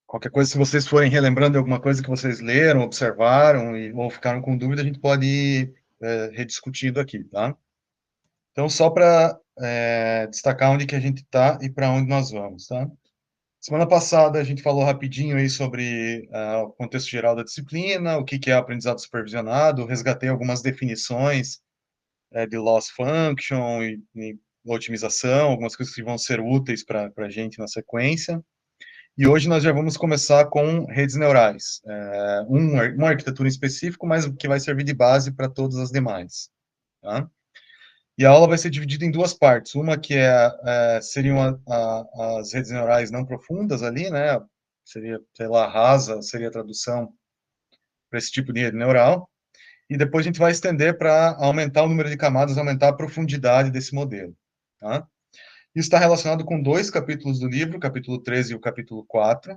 Qualquer coisa, se vocês forem relembrando de alguma coisa que vocês leram, observaram ou ficaram com dúvida, a gente pode ir rediscutindo aqui, tá? Então, só para destacar onde que a gente está e para onde nós vamos, tá? Semana passada a gente falou rapidinho aí sobre o contexto geral da disciplina, o que que é aprendizado supervisionado, resgatei algumas definições de loss function e otimização, algumas coisas que vão ser úteis para a gente na sequência. E hoje nós já vamos começar com redes neurais, uma arquitetura em específico, mas que vai servir de base para todas as demais, tá? E a aula vai ser dividida em duas partes. Uma que seriam as redes neurais não profundas ali, né? Seria, sei lá, rasa, seria a tradução para esse tipo de rede neural. E depois a gente vai estender para aumentar o número de camadas, aumentar a profundidade desse modelo, tá? Isso está relacionado com dois capítulos do livro, o capítulo 13 e o capítulo 4,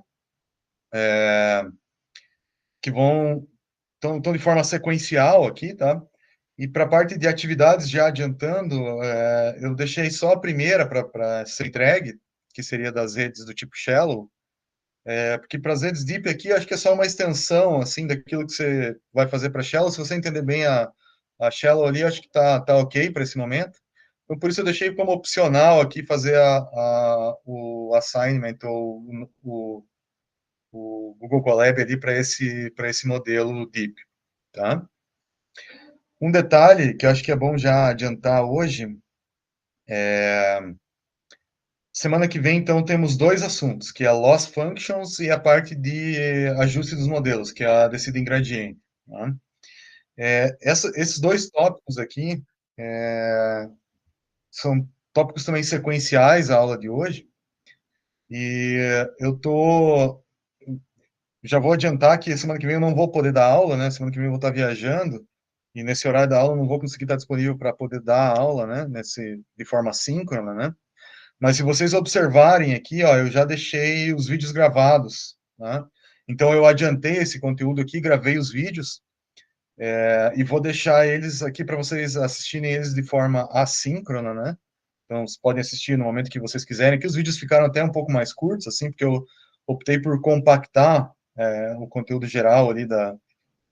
que estão de forma sequencial aqui, tá? E para a parte de atividades, já adiantando, eu deixei só a primeira para ser entregue, que seria das redes do tipo Shallow, porque para as redes Deep aqui, acho que é só uma extensão, assim, daquilo que você vai fazer para Shallow. Se você entender bem a Shallow ali, acho que tá ok para esse momento. Então, por isso eu deixei como opcional aqui fazer o assignment ou o Google Colab ali para esse modelo Deep, tá? Um detalhe que eu acho que é bom já adiantar hoje, semana que vem, então, temos dois assuntos, que é a Loss Functions e a parte de ajuste dos modelos, que é a descida em gradiente, tá? Esses dois tópicos aqui são tópicos também sequenciais à aula de hoje, e já vou adiantar que semana que vem eu não vou poder dar aula, né? Semana que vem eu vou estar viajando, e nesse horário da aula eu não vou conseguir estar disponível para poder dar a aula, né? De forma síncrona, né? Mas se vocês observarem aqui, ó, eu já deixei os vídeos gravados, né? Então eu adiantei esse conteúdo aqui, gravei os vídeos, e vou deixar eles aqui para vocês assistirem eles de forma assíncrona, né? Então vocês podem assistir no momento que vocês quiserem, que os vídeos ficaram até um pouco mais curtos, assim, porque eu optei por compactar o conteúdo geral ali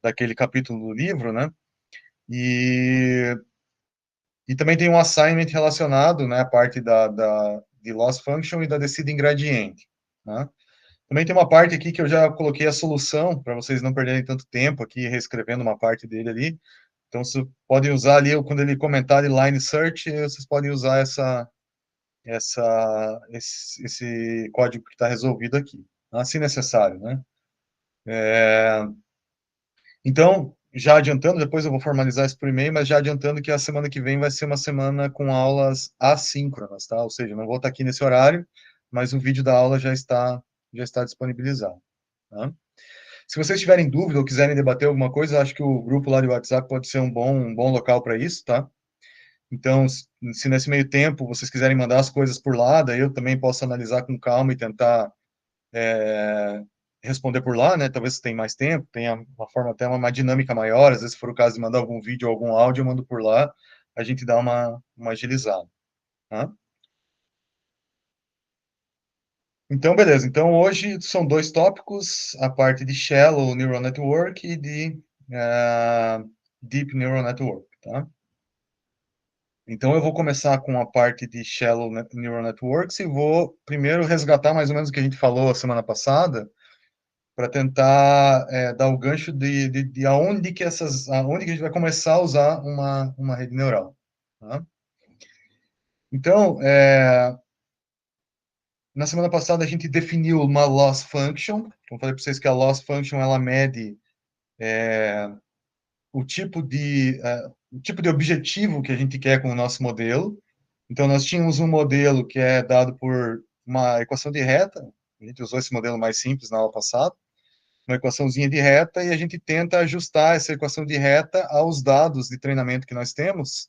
daquele capítulo do livro, né? E, e também tem um assignment relacionado, né, a parte de loss function e da descida em gradiente, né? Também tem uma parte aqui que eu já coloquei a solução, para vocês não perderem tanto tempo aqui reescrevendo uma parte dele ali. Então, vocês podem usar ali, quando ele comentar de line search, vocês podem usar esse código que está resolvido aqui, se necessário, né? Então, já adiantando, depois eu vou formalizar isso por e-mail, mas já adiantando que a semana que vem vai ser uma semana com aulas assíncronas, tá? Ou seja, não vou estar aqui nesse horário, mas o vídeo da aula já está disponibilizado, tá? Se vocês tiverem dúvida ou quiserem debater alguma coisa, acho que o grupo lá de WhatsApp pode ser um bom local para isso, tá? Então, se nesse meio tempo vocês quiserem mandar as coisas por lá, daí eu também posso analisar com calma e tentar responder por lá, né? Talvez se tem mais tempo, tenha uma forma até uma dinâmica maior. Às vezes, se for o caso de mandar algum vídeo ou algum áudio, eu mando por lá, a gente dá uma agilizada, tá? Então, beleza. Então, hoje são dois tópicos, a parte de Shallow Neural Network e de Deep Neural Network, tá? Então, eu vou começar com a parte de Shallow Neural Networks e vou primeiro resgatar mais ou menos o que a gente falou a semana passada, para tentar dar o gancho de aonde que aonde que a gente vai começar a usar uma rede neural, tá? Então, na semana passada a gente definiu uma loss function. Então, falei para vocês que a loss function ela mede o tipo de objetivo que a gente quer com o nosso modelo. Então, nós tínhamos um modelo que é dado por uma equação de reta. A gente usou esse modelo mais simples na aula passada, uma equaçãozinha de reta, e a gente tenta ajustar essa equação de reta aos dados de treinamento que nós temos,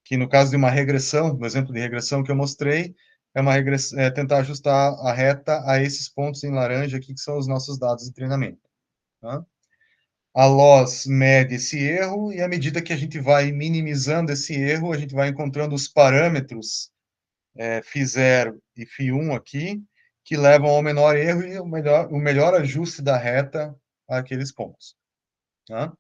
que no caso de uma regressão, no exemplo de regressão que eu mostrei, tentar ajustar a reta a esses pontos em laranja aqui, que são os nossos dados de treinamento, tá? A loss mede esse erro, e à medida que a gente vai minimizando esse erro, a gente vai encontrando os parâmetros φ0 e φ1 aqui, que levam ao menor erro e o melhor ajuste da reta àqueles pontos. Tá?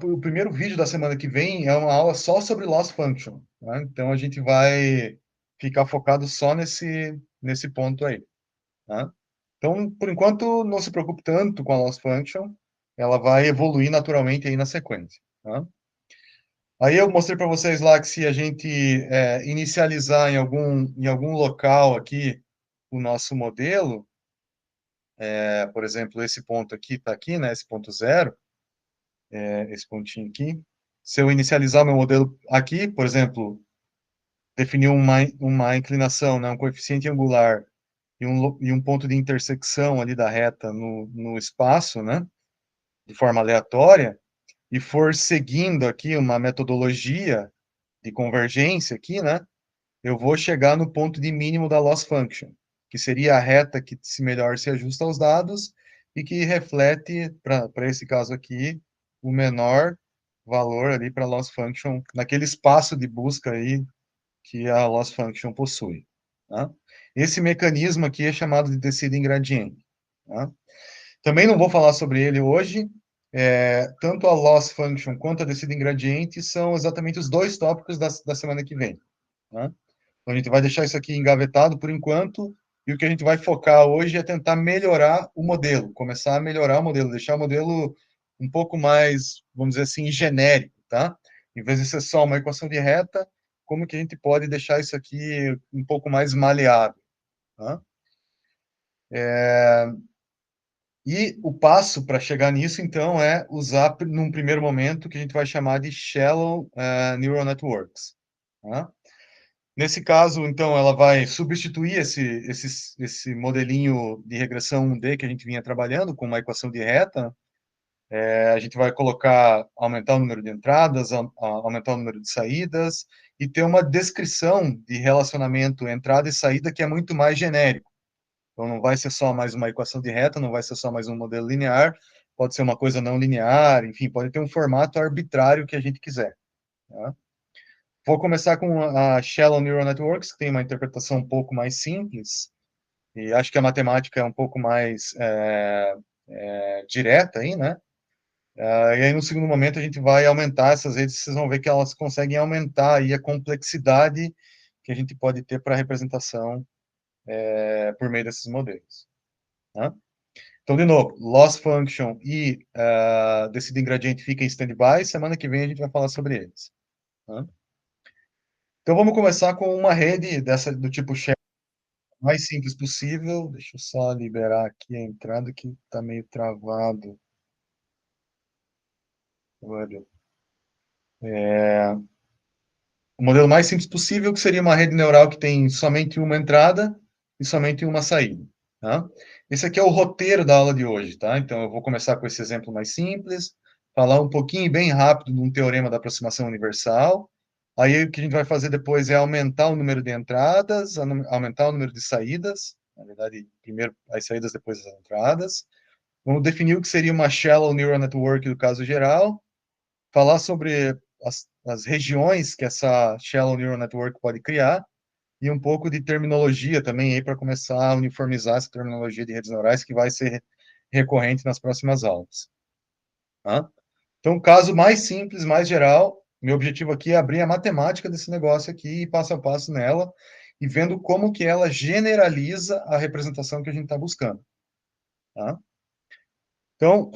O primeiro vídeo da semana que vem é uma aula só sobre loss function. Tá? Então, a gente vai ficar focado só nesse ponto aí. Tá? Então, por enquanto, não se preocupe tanto com a loss function, ela vai evoluir naturalmente aí na sequência. Tá? Aí eu mostrei para vocês lá que se a gente inicializar em algum local aqui o nosso modelo, por exemplo, esse ponto aqui está aqui, né, esse ponto zero, esse pontinho aqui. Se eu inicializar meu modelo aqui, por exemplo, definir uma inclinação, né, um coeficiente angular e um ponto de intersecção ali da reta no espaço, né, de forma aleatória, e for seguindo aqui uma metodologia de convergência aqui, né, eu vou chegar no ponto de mínimo da loss function, que seria a reta que melhor se ajusta aos dados e que reflete, para esse caso aqui, o menor valor ali para a loss function, naquele espaço de busca aí que a loss function possui. Tá? Esse mecanismo aqui é chamado de descida em gradiente. Tá? Também não vou falar sobre ele hoje, tanto a loss function quanto a descida em gradiente são exatamente os dois tópicos da semana que vem. Tá? Então, a gente vai deixar isso aqui engavetado por enquanto, e o que a gente vai focar hoje é tentar melhorar o modelo, começar a melhorar o modelo, deixar o modelo um pouco mais, vamos dizer assim, genérico, tá? Em vez de ser só uma equação de reta, como que a gente pode deixar isso aqui um pouco mais maleável, tá? E o passo para chegar nisso, então, é usar, num primeiro momento, o que a gente vai chamar de Shallow Neural Networks, tá? Nesse caso, então, ela vai substituir esse modelinho de regressão 1D que a gente vinha trabalhando com uma equação de reta. A gente vai aumentar o número de entradas, aumentar o número de saídas e ter uma descrição de relacionamento entrada e saída que é muito mais genérico. Então, não vai ser só mais uma equação de reta, não vai ser só mais um modelo linear, pode ser uma coisa não linear, enfim, pode ter um formato arbitrário que a gente quiser. Tá? Vou começar com a Shallow Neural Networks, que tem uma interpretação um pouco mais simples, e acho que a matemática é um pouco mais direta aí, né? E aí, no segundo momento, a gente vai aumentar essas redes, vocês vão ver que elas conseguem aumentar aí a complexidade que a gente pode ter para a representação por meio desses modelos. Tá? Então, de novo, loss function e descida em gradiente fica em stand-by, semana que vem a gente vai falar sobre eles. Tá? Então, vamos começar com uma rede do tipo Shell, mais simples possível. Deixa eu só liberar aqui a entrada que está meio travado. Olha. O modelo mais simples possível, que seria uma rede neural que tem somente uma entrada e somente uma saída. Tá? Esse aqui é o roteiro da aula de hoje. Tá? Então, eu vou começar com esse exemplo mais simples, falar um pouquinho, bem rápido, de um teorema da aproximação universal. Aí, o que a gente vai fazer depois é aumentar o número de entradas, aumentar o número de saídas. Na verdade, primeiro as saídas, depois as entradas. Vamos definir o que seria uma Shallow Neural Network do caso geral, falar sobre as regiões que essa Shallow Neural Network pode criar, e um pouco de terminologia também aí para começar a uniformizar essa terminologia de redes neurais que vai ser recorrente nas próximas aulas. Tá? Então, caso mais simples, mais geral, meu objetivo aqui é abrir a matemática desse negócio aqui e passo a passo nela, e vendo como que ela generaliza a representação que a gente está buscando. Tá? Então,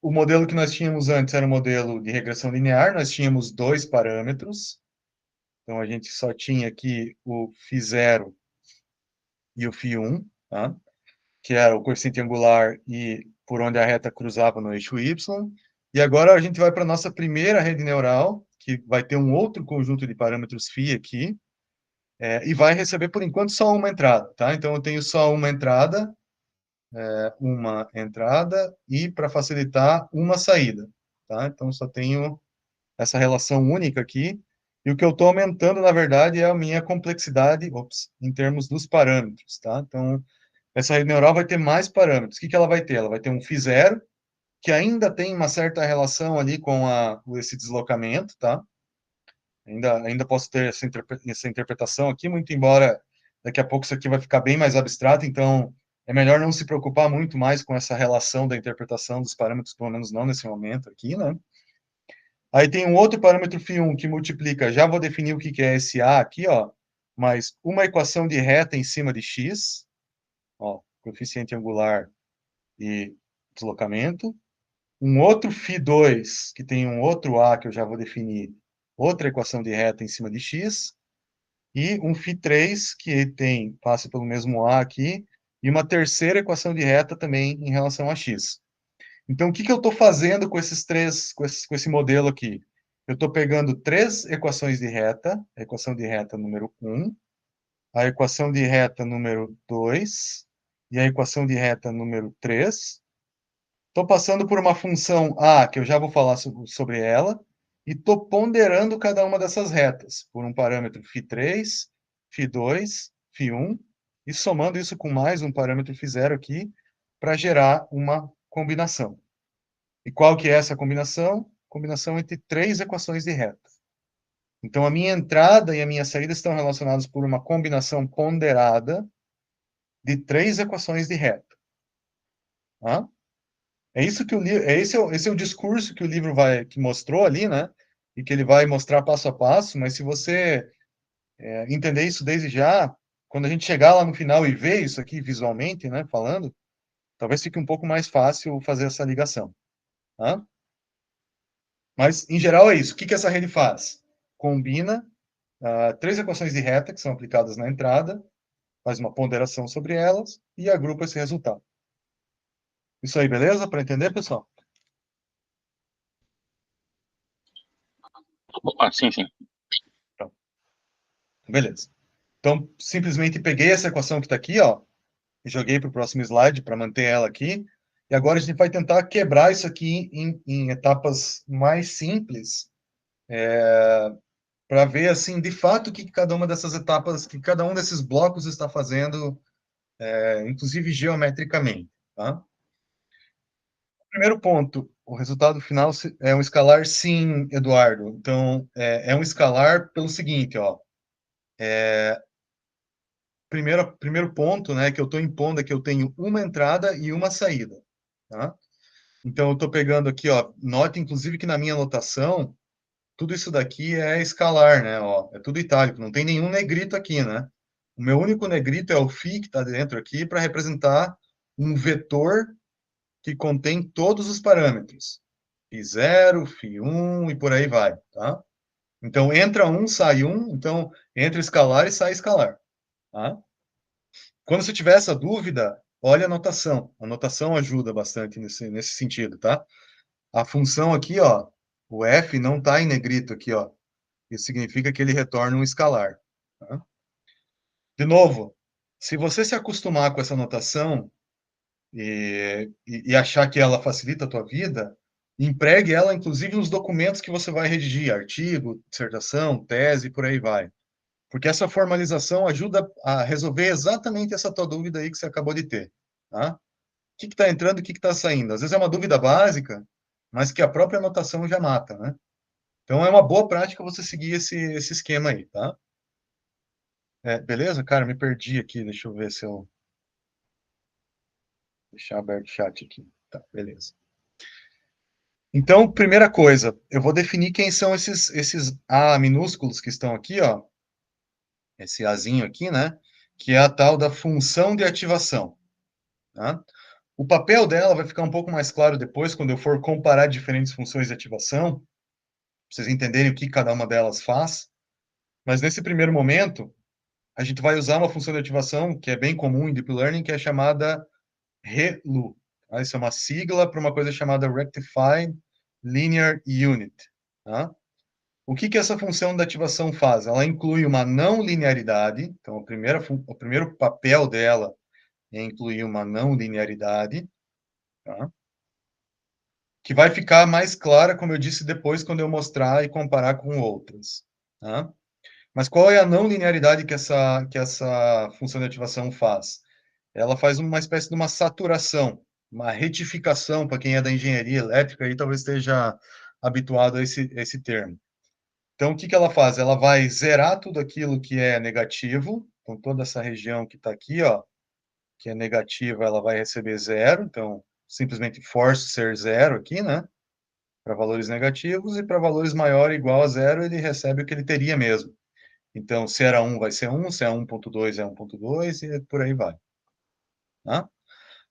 o modelo que nós tínhamos antes era um modelo de regressão linear, nós tínhamos dois parâmetros, então a gente só tinha aqui o φ0 e o φ1, tá? Que era o coeficiente angular e por onde a reta cruzava no eixo y. E agora a gente vai para a nossa primeira rede neural, que vai ter um outro conjunto de parâmetros φ aqui, e vai receber, por enquanto, só uma entrada, tá? Então, eu tenho só uma entrada e, para facilitar, uma saída, tá? Então, só tenho essa relação única aqui, e o que eu estou aumentando, na verdade, é a minha complexidade, em termos dos parâmetros, tá? Então, essa rede neural vai ter mais parâmetros. O que ela vai ter? Ela vai ter um φ0, que ainda tem uma certa relação ali com esse deslocamento, tá? Ainda posso ter essa interpretação aqui, muito embora daqui a pouco isso aqui vai ficar bem mais abstrato, então é melhor não se preocupar muito mais com essa relação da interpretação dos parâmetros, pelo menos não nesse momento aqui, né? Aí tem um outro parâmetro φ1 que multiplica, já vou definir o que é esse A aqui, ó, mais uma equação de reta em cima de x, ó, coeficiente angular e deslocamento. Um outro φ2, que tem um outro A que eu já vou definir, outra equação de reta em cima de x, e um φ3, que passa pelo mesmo A aqui, e uma terceira equação de reta também em relação a x. Então, o que eu estou fazendo com esses três, com esse modelo aqui? Eu estou pegando três equações de reta, a equação de reta número 1, a equação de reta número 2 e a equação de reta número 3. Estou passando por uma função A, que eu já vou falar sobre ela, e estou ponderando cada uma dessas retas, por um parâmetro φ3, φ2, φ1, e somando isso com mais um parâmetro φ0 aqui, para gerar uma combinação. E qual que é essa combinação? Combinação entre três equações de reta. Então, a minha entrada e a minha saída estão relacionadas por uma combinação ponderada de três equações de reta. Tá? É isso que o livro, esse é o discurso que o livro que mostrou ali, né? E que ele vai mostrar passo a passo, mas se você entender isso desde já, quando a gente chegar lá no final e ver isso aqui visualmente, né, falando, talvez fique um pouco mais fácil fazer essa ligação. Tá? Mas, em geral, é isso. O que essa rede faz? Combina três equações de reta que são aplicadas na entrada, faz uma ponderação sobre elas e agrupa esse resultado. Isso aí, beleza? Para entender, pessoal? Sim, sim. Então, beleza. Então, simplesmente peguei essa equação que está aqui, ó, e joguei para o próximo slide para manter ela aqui. E agora a gente vai tentar quebrar isso aqui em etapas mais simples, para ver, assim, de fato, o que cada uma dessas etapas, que cada um desses blocos está fazendo, inclusive geometricamente. Tá? Primeiro ponto, o resultado final é um escalar, sim, Eduardo. Então, é um escalar pelo seguinte, ó. Primeiro ponto, né, que eu estou impondo é que eu tenho uma entrada e uma saída, tá? Então, eu estou pegando aqui, ó, note, inclusive, que na minha anotação, tudo isso daqui é escalar, né, ó, é tudo itálico, não tem nenhum negrito aqui, né? O meu único negrito é o φ, que está dentro aqui, para representar um vetor que contém todos os parâmetros. φ0, φ1 e por aí vai, tá? Então, entra um, sai um, então, entra escalar e sai escalar, tá? Quando você tiver essa dúvida, olha a notação. A notação ajuda bastante nesse sentido, tá? A função aqui, ó, o f não está em negrito aqui, ó. Isso significa que ele retorna um escalar. Tá? De novo, se você se acostumar com essa notação e achar que ela facilita a tua vida, empregue ela, inclusive, nos documentos que você vai redigir, artigo, dissertação, tese, por aí vai. Porque essa formalização ajuda a resolver exatamente essa tua dúvida aí que você acabou de ter. Tá? O que está entrando e o que está saindo? Às vezes é uma dúvida básica, mas que a própria anotação já mata, né? Então é uma boa prática você seguir esse esquema aí, tá? Beleza? Cara, me perdi aqui, deixa eu ver se eu... Deixar aberto o chat aqui. Tá, beleza. Então, primeira coisa, eu vou definir quem são esses A minúsculos que estão aqui, ó. Esse Azinho aqui, né? Que é a tal da função de ativação. Tá? O papel dela vai ficar um pouco mais claro depois, quando eu for comparar diferentes funções de ativação, para vocês entenderem o que cada uma delas faz. Mas nesse primeiro momento, a gente vai usar uma função de ativação que é bem comum em Deep Learning, que é chamada ReLU. Tá? Isso é uma sigla para uma coisa chamada Rectified Linear Unit. Tá? O que essa função de ativação faz? Ela inclui uma não linearidade, então o primeiro papel dela é incluir uma não linearidade, tá? Que vai ficar mais clara, como eu disse depois, quando eu mostrar e comparar com outras. Tá? Mas qual é a não linearidade que essa função de ativação faz? Ela faz uma espécie de uma saturação, uma retificação, para quem é da engenharia elétrica, aí talvez esteja habituado a esse termo. Então, o que ela faz? Ela vai zerar tudo aquilo que é negativo Então, toda essa região que está aqui, ó, que é negativa, ela vai receber zero, então, simplesmente force ser zero aqui, né? Para valores negativos, e para valores maior ou igual a zero, ele recebe o que ele teria mesmo. Então, se era 1, vai ser 1, se é 1.2, é 1.2, e por aí vai. Tá?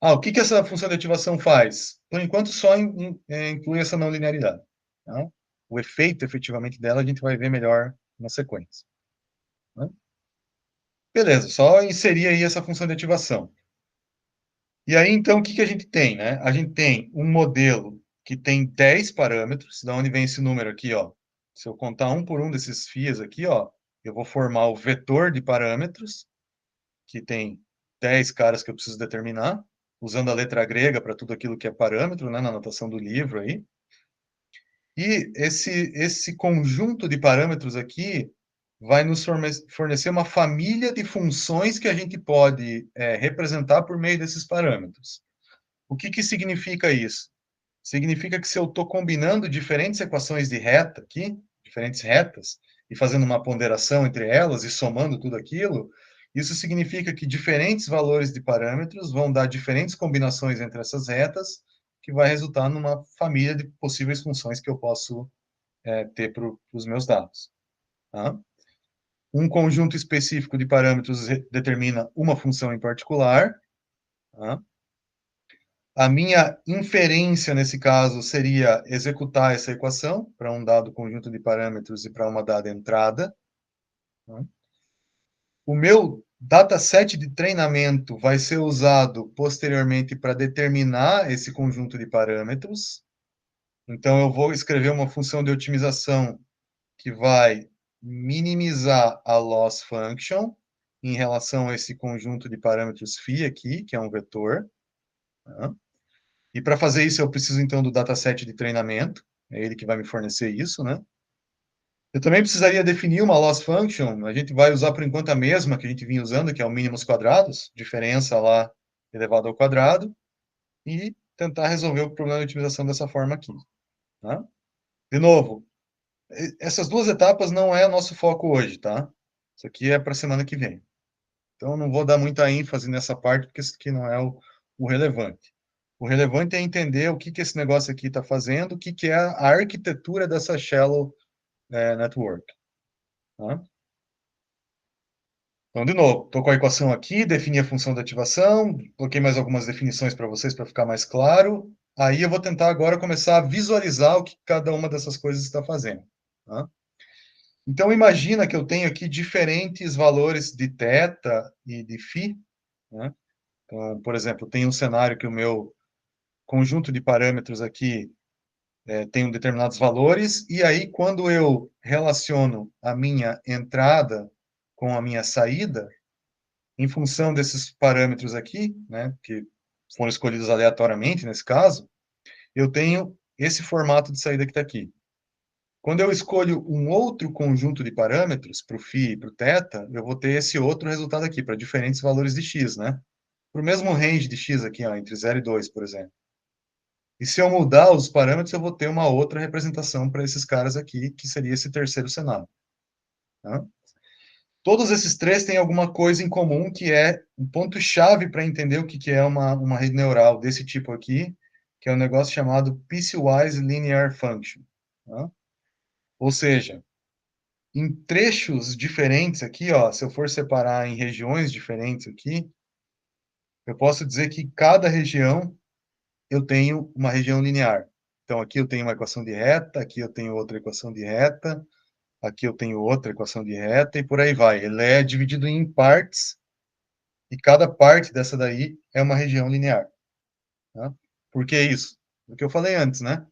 O que essa função de ativação faz? Por enquanto, só inclui essa não linearidade. Tá? O efeito, efetivamente, dela, a gente vai ver melhor na sequência. Né? Beleza, só inserir aí essa função de ativação. E aí, então, o que a gente tem, né? A gente tem um modelo que tem 10 parâmetros, da onde vem esse número aqui, ó. Se eu contar um por um desses FIAs aqui, ó, eu vou formar o vetor de parâmetros, que tem 10 caras que eu preciso determinar, usando a letra grega para tudo aquilo que é parâmetro, né, na anotação do livro aí. E esse conjunto de parâmetros aqui vai nos fornecer uma família de funções que a gente pode representar por meio desses parâmetros. O que significa isso? Significa que se eu estou combinando diferentes equações de reta aqui, diferentes retas, e fazendo uma ponderação entre elas e somando tudo aquilo, isso significa que diferentes valores de parâmetros vão dar diferentes combinações entre essas retas, que vai resultar numa família de possíveis funções que eu posso ter para os meus dados. Tá? Um conjunto específico de parâmetros determina uma função em particular. Tá? A minha inferência, nesse caso, seria executar essa equação para um dado conjunto de parâmetros e para uma dada entrada. Tá? O meu dataset de treinamento vai ser usado posteriormente para determinar esse conjunto de parâmetros. Então, eu vou escrever uma função de otimização que vai minimizar a loss function em relação a esse conjunto de parâmetros phi aqui, que é um vetor. Tá? E para fazer isso, eu preciso, então, do dataset de treinamento. É ele que vai me fornecer isso, né? Eu também precisaria definir uma loss function. A gente vai usar, por enquanto, a mesma que a gente vinha usando, que é o mínimos quadrados, diferença lá elevado ao quadrado, e tentar resolver o problema de otimização dessa forma aqui. Tá? De novo, essas duas etapas não é o nosso foco hoje, tá? Isso aqui é para a semana que vem. Então, eu não vou dar muita ênfase nessa parte, porque isso aqui não é o relevante. O relevante é entender o que esse negócio aqui está fazendo, o que é a arquitetura dessa shallow network. Tá? Então, de novo, estou com a equação aqui, defini a função de ativação, coloquei mais algumas definições para vocês para ficar mais claro. Aí eu vou tentar agora começar a visualizar o que cada uma dessas coisas está fazendo. Tá? Então, imagina que eu tenho aqui diferentes valores de θ e de φ. Né? Então, por exemplo, tem um cenário que o meu conjunto de parâmetros aqui tem determinados valores, e aí, quando eu relaciono a minha entrada com a minha saída, em função desses parâmetros aqui, né, que foram escolhidos aleatoriamente nesse caso, eu tenho esse formato de saída que está aqui. Quando eu escolho um outro conjunto de parâmetros, para o φ e para o θ, eu vou ter esse outro resultado aqui, para diferentes valores de x, né? Para o mesmo range de x aqui, ó, entre 0 e 2, por exemplo. E se eu mudar os parâmetros, eu vou ter uma outra representação para esses caras aqui, que seria esse terceiro cenário. Tá? Todos esses três têm alguma coisa em comum, que é um ponto-chave para entender o que é uma rede neural desse tipo aqui, que é um negócio chamado Piecewise Linear Function. Tá? Ou seja, em trechos diferentes aqui, ó, se eu for separar em regiões diferentes aqui, eu posso dizer que cada região eu tenho uma região linear. Então, aqui eu tenho uma equação de reta, aqui eu tenho outra equação de reta, aqui eu tenho outra equação de reta, e por aí vai. Ele é dividido em partes, e cada parte dessa daí é uma região linear. Tá? Por que isso? O que eu falei antes, né?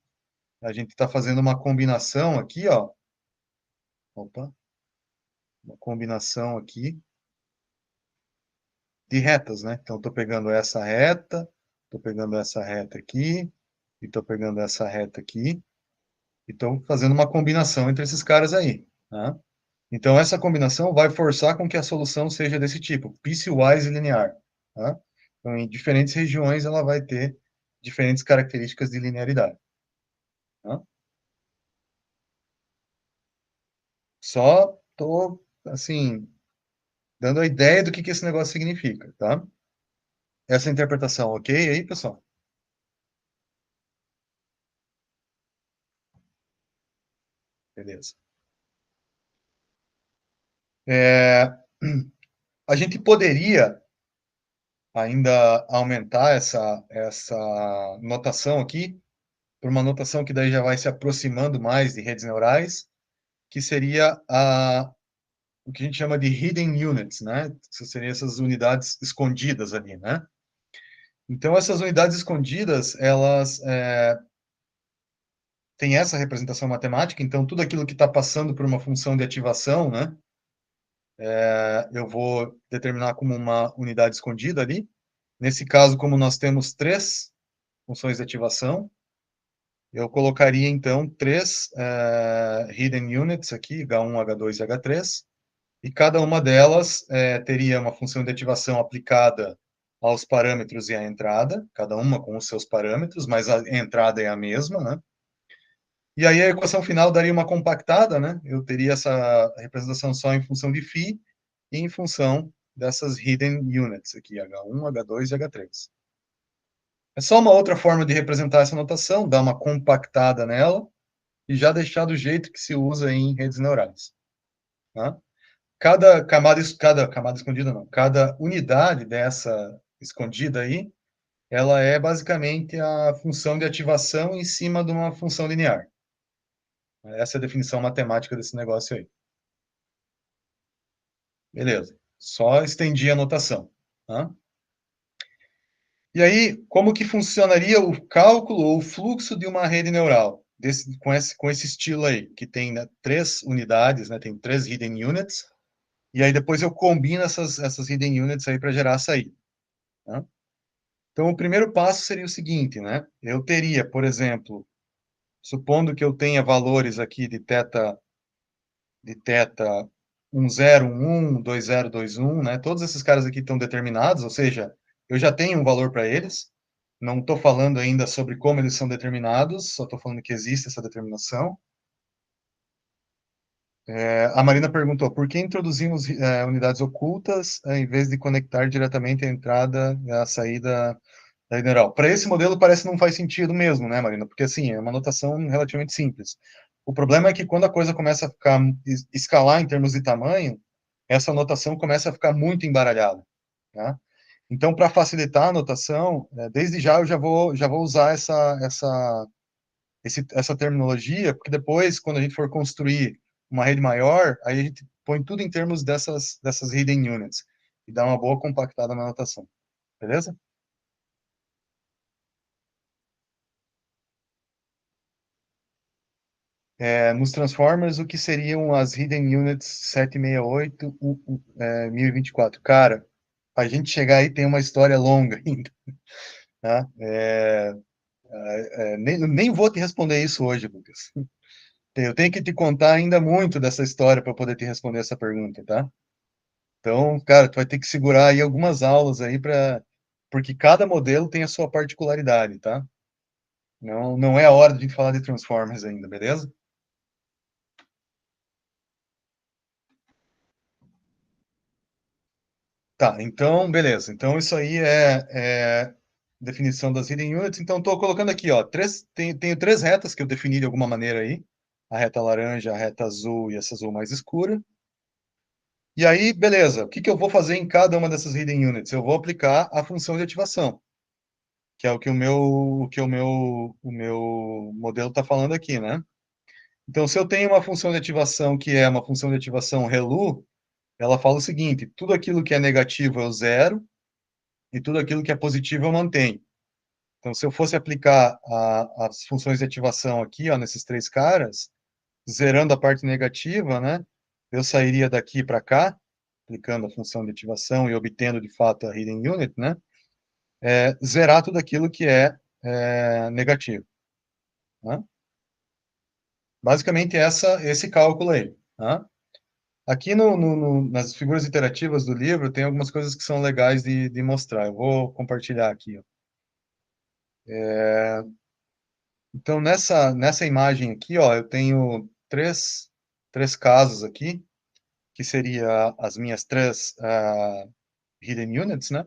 A gente está fazendo uma combinação aqui, ó. Opa. Uma combinação aqui de retas, né? Então, estou pegando essa reta, estou pegando essa reta aqui, e estou pegando essa reta aqui, e estou fazendo uma combinação entre esses caras aí. Tá? Então, essa combinação vai forçar com que a solução seja desse tipo, piecewise linear. Tá? Então, em diferentes regiões, ela vai ter diferentes características de linearidade. Tá? Só estou, assim, dando a ideia do que esse negócio significa, tá? Essa interpretação, ok aí, pessoal? Beleza. É, a gente poderia ainda aumentar essa notação aqui por uma notação que daí já vai se aproximando mais de redes neurais, que seria o que a gente chama de hidden units, né? Que seriam essas unidades escondidas ali, né? Então, essas unidades escondidas, elas têm essa representação matemática, então tudo aquilo que está passando por uma função de ativação, né? Eu vou determinar como uma unidade escondida ali. Nesse caso, como nós temos três funções de ativação, eu colocaria, então, três hidden units aqui, H1, H2 e H3, e cada uma delas teria uma função de ativação aplicada aos parâmetros e à entrada, cada uma com os seus parâmetros, mas a entrada é a mesma, né? E aí a equação final daria uma compactada, né? Eu teria essa representação só em função de φ e em função dessas hidden units aqui, H1, H2 e H3. É só uma outra forma de representar essa notação, dar uma compactada nela e já deixar do jeito que se usa em redes neurais. Tá? Cada camada escondida não, cada unidade dessa escondida aí, ela é basicamente a função de ativação em cima de uma função linear. Essa é a definição matemática desse negócio aí. Beleza. Só estendi a notação. Tá? E aí, como que funcionaria o cálculo ou o fluxo de uma rede neural? Com esse estilo aí, que tem, né, três unidades, né, tem três hidden units, e aí depois eu combino essas hidden units aí para gerar a saída. Tá? Então, o primeiro passo seria o seguinte, né? Eu teria, por exemplo, supondo que eu tenha valores aqui de teta 10, 20, 21, né? Todos esses caras aqui estão determinados, ou seja, eu já tenho um valor para eles. Não estou falando ainda sobre como eles são determinados, só estou falando que existe essa determinação. A Marina perguntou, por que introduzimos unidades ocultas em vez de conectar diretamente a entrada e a saída da general? Para esse modelo parece que não faz sentido mesmo, né, Marina? Porque, assim, é uma notação relativamente simples. O problema é que quando a coisa começa a escalar em termos de tamanho, essa notação começa a ficar muito embaralhada, tá? Então, para facilitar a notação, desde já eu já vou usar essa terminologia, porque depois, quando a gente for construir uma rede maior, aí a gente põe tudo em termos dessas hidden units e dá uma boa compactada na notação. Beleza? Nos Transformers, o que seriam as hidden units 768, 1024? Cara, a gente chegar aí tem uma história longa ainda, tá? Nem vou te responder isso hoje, Lucas. Eu tenho que te contar ainda muito dessa história para poder te responder essa pergunta, tá? Então, cara, tu vai ter que segurar aí algumas aulas aí porque cada modelo tem a sua particularidade, tá? Não é a hora de a gente falar de Transformers ainda, beleza? Tá, então, beleza. Então, isso aí é definição das hidden units. Então, estou colocando aqui, ó, tenho três retas que eu defini de alguma maneira aí. A reta laranja, a reta azul e essa azul mais escura. E aí, beleza. O que eu vou fazer em cada uma dessas hidden units? Eu vou aplicar a função de ativação, que é o que o meu modelo está falando aqui, né? Então, se eu tenho uma função de ativação que é uma função de ativação ReLU, ela fala o seguinte: tudo aquilo que é negativo eu zero e tudo aquilo que é positivo eu mantenho. Então, se eu fosse aplicar as funções de ativação aqui, ó, nesses três caras, zerando a parte negativa, né, eu sairia daqui para cá, aplicando a função de ativação e obtendo, de fato, a hidden unit, né, zerar tudo aquilo que é negativo. Né? Basicamente, esse cálculo aí. Tá? Aqui nas figuras interativas do livro, tem algumas coisas que são legais de mostrar. Eu vou compartilhar aqui. Ó. Então, nessa imagem aqui, ó, eu tenho três casos aqui. que seria as minhas três hidden units, né?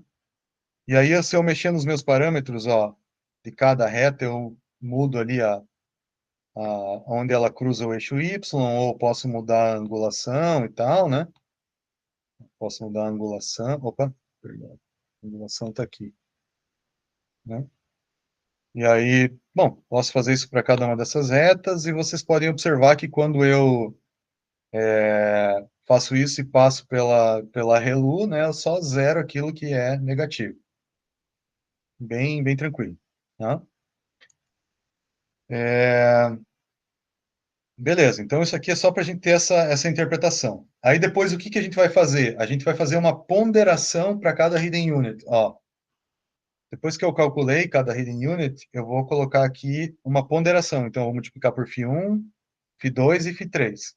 E aí, se eu mexer nos meus parâmetros, ó, de cada reta, eu mudo ali onde ela cruza o eixo Y, ou posso mudar a angulação e tal, né? Posso mudar a angulação. Opa, perdão. A angulação está aqui, né? E aí, bom, posso fazer isso para cada uma dessas retas, e vocês podem observar que quando eu faço isso e passo pela ReLU, né, eu só zero aquilo que é negativo. Bem tranquilo, tá? Beleza, então isso aqui é só para a gente ter essa interpretação. Aí depois o que a gente vai fazer? A gente vai fazer uma ponderação para cada hidden unit. Ó, depois que eu calculei cada hidden unit, eu vou colocar aqui uma ponderação. Então, eu vou multiplicar por φ1, φ2 e φ3.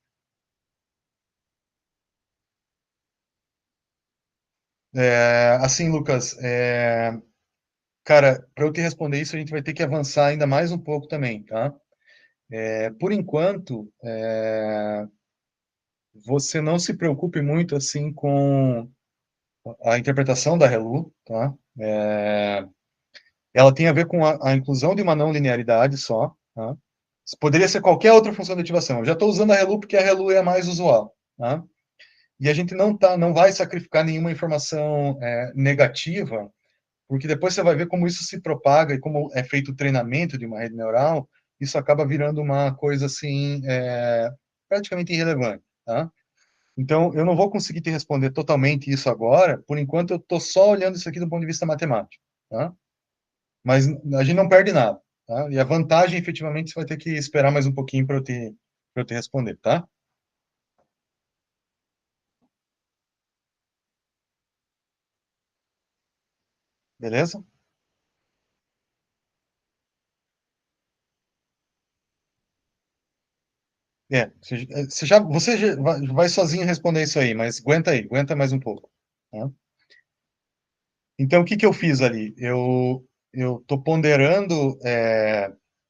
Assim, Lucas, cara, para eu te responder isso, a gente vai ter que avançar ainda mais um pouco também, tá? Por enquanto, você não se preocupe muito assim com a interpretação da ReLU, tá? Ela tem a ver com a inclusão de uma não linearidade só, tá? Poderia ser qualquer outra função de ativação. Eu já estou usando a ReLU porque a ReLU é a mais usual, tá? E a gente não vai sacrificar nenhuma informação negativa, porque depois você vai ver como isso se propaga e como é feito o treinamento de uma rede neural, isso acaba virando uma coisa assim, praticamente irrelevante, tá? Então, eu não vou conseguir te responder totalmente isso agora, por enquanto eu estou só olhando isso aqui do ponto de vista matemático, tá? Mas a gente não perde nada, tá? E a vantagem, efetivamente, você vai ter que esperar mais um pouquinho para eu te responder, tá? Beleza? Você já vai sozinho responder isso aí, mas aguenta aí, aguenta mais um pouco, tá? Então, o que eu fiz ali? Eu estou ponderando,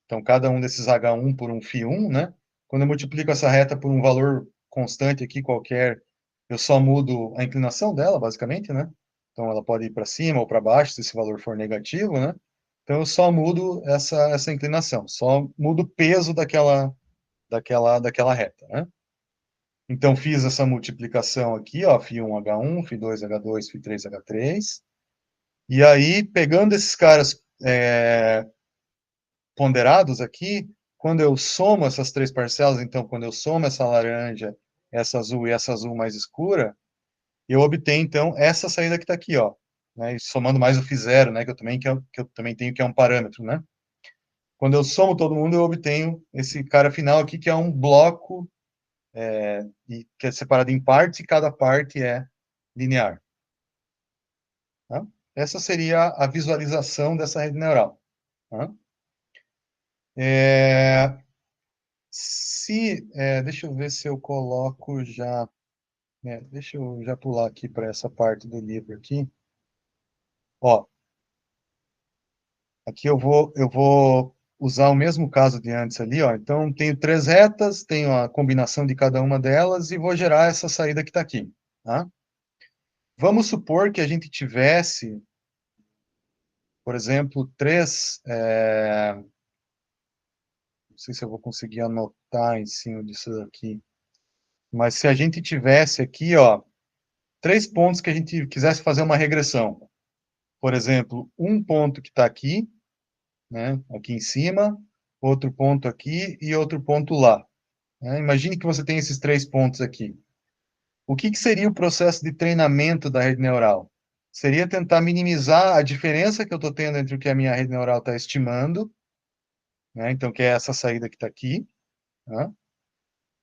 então, cada um desses H1 por um φ1, né? Quando eu multiplico essa reta por um valor constante aqui, qualquer, eu só mudo a inclinação dela, basicamente, né? Então, ela pode ir para cima ou para baixo, se esse valor for negativo, né? Então, eu só mudo essa inclinação, só mudo o peso daquela reta, né? Então, fiz essa multiplicação aqui, ó, φ1 H1, φ2 H2, φ3 H3. E aí, pegando esses caras ponderados aqui, quando eu somo essas três parcelas, então, quando eu somo essa laranja, essa azul e essa azul mais escura, eu obtenho, então, essa saída que está aqui, ó. Né, e somando mais o φ0, né, que eu também tenho, que é um parâmetro, né? Quando eu somo todo mundo, eu obtenho esse cara final aqui, que é um bloco, que é separado em partes, e cada parte é linear. Tá? Essa seria a visualização dessa rede neural. Tá? Deixa eu ver se eu coloco já. Deixa eu já pular aqui para essa parte do livro aqui. Ó, aqui eu vou usar o mesmo caso de antes ali, ó. Então, tenho três retas, tenho a combinação de cada uma delas e vou gerar essa saída que está aqui, tá? Vamos supor que a gente tivesse, por exemplo, não sei se eu vou conseguir anotar em cima disso aqui, mas se a gente tivesse aqui, ó, três pontos que a gente quisesse fazer uma regressão. Por exemplo, um ponto que está aqui, né, aqui em cima, outro ponto aqui e outro ponto lá. Né? Imagine que você tem esses três pontos aqui. O que seria o processo de treinamento da rede neural? Seria tentar minimizar a diferença que eu estou tendo entre o que a minha rede neural está estimando, né, então, que é essa saída que está aqui, né,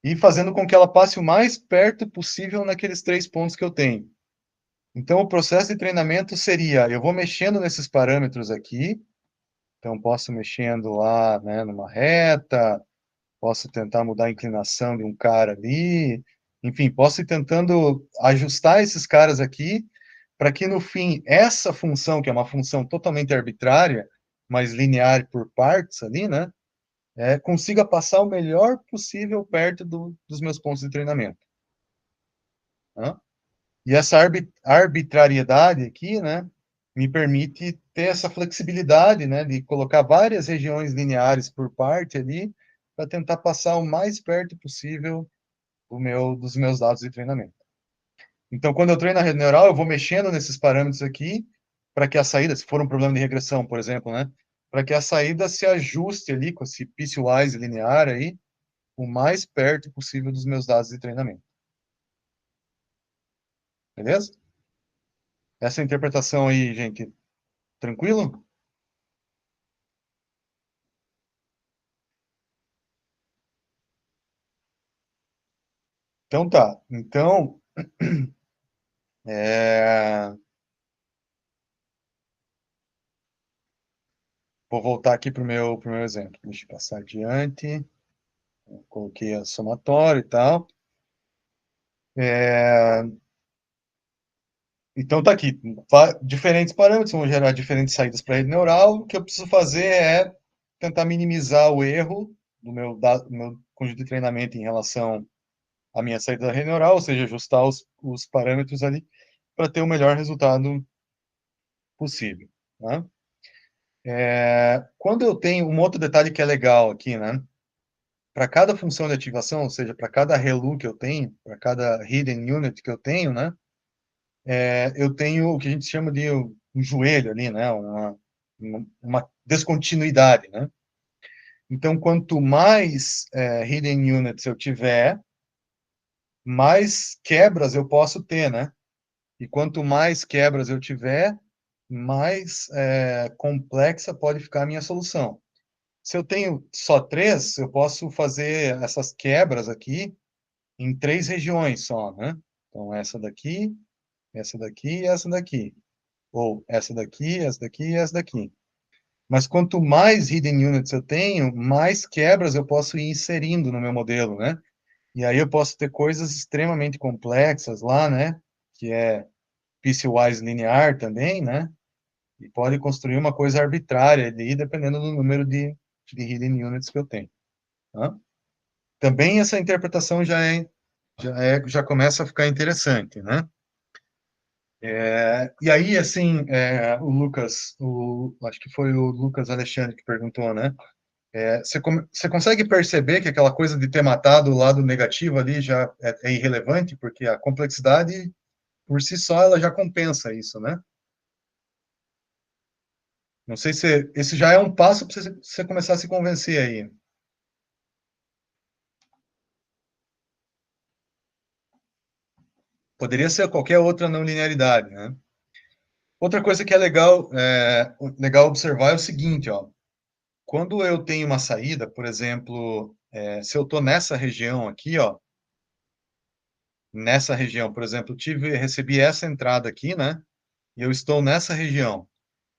e fazendo com que ela passe o mais perto possível naqueles três pontos que eu tenho. Então, o processo de treinamento seria, eu vou mexendo nesses parâmetros aqui, então posso mexendo lá, né, numa reta, posso tentar mudar a inclinação de um cara ali, enfim, posso ir tentando ajustar esses caras aqui, para que no fim, essa função, que é uma função totalmente arbitrária, mas linear por partes ali, né, consiga passar o melhor possível perto dos meus pontos de treinamento. Tá? E essa arbitrariedade aqui, né, me permite ter essa flexibilidade, né, de colocar várias regiões lineares por parte ali, para tentar passar o mais perto possível dos meus dados de treinamento. Então, quando eu treino a rede neural, eu vou mexendo nesses parâmetros aqui, para que a saída, se for um problema de regressão, por exemplo, né, para que a saída se ajuste ali com esse piecewise linear aí, o mais perto possível dos meus dados de treinamento. Beleza? Essa interpretação aí, gente, tranquilo? Então tá. Então, vou voltar aqui para o meu exemplo. Deixa eu passar adiante. Coloquei a somatória e tal. É, então tá aqui. Diferentes parâmetros vão gerar diferentes saídas para a rede neural. O que eu preciso fazer é tentar minimizar o erro do meu conjunto de treinamento em relação à minha saída da rede neural, ou seja, ajustar os parâmetros ali para ter o melhor resultado possível. Né? Quando eu tenho um outro detalhe que é legal aqui, né? Para cada função de ativação, ou seja, para cada ReLU que eu tenho, para cada hidden unit que eu tenho, né? Eu tenho o que a gente chama de um joelho ali, né? Uma descontinuidade, né? Então, quanto mais hidden units eu tiver, mais quebras eu posso ter, né? E quanto mais quebras eu tiver, mais complexa pode ficar a minha solução. Se eu tenho só três, eu posso fazer essas quebras aqui em três regiões só, né? Então, essa daqui e essa daqui. Ou essa daqui e essa daqui. Mas quanto mais hidden units eu tenho, mais quebras eu posso ir inserindo no meu modelo, né? E aí eu posso ter coisas extremamente complexas lá, né? Que é piecewise linear também, né? E pode construir uma coisa arbitrária ali, dependendo do número de hidden units que eu tenho. Tá? Também essa interpretação já começa a ficar interessante, né? E aí, assim, acho que foi o Lucas Alexandre que perguntou, né? Você consegue perceber que aquela coisa de ter matado o lado negativo ali já é irrelevante, porque a complexidade, por si só, ela já compensa isso, né? Não sei se esse já é um passo para você começar a se convencer aí. Poderia ser qualquer outra não linearidade, né? Outra coisa que é legal observar é o seguinte, ó. Quando eu tenho uma saída, por exemplo, se eu estou nessa região aqui, ó, nessa região, por exemplo, recebi essa entrada aqui, né? E eu estou nessa região.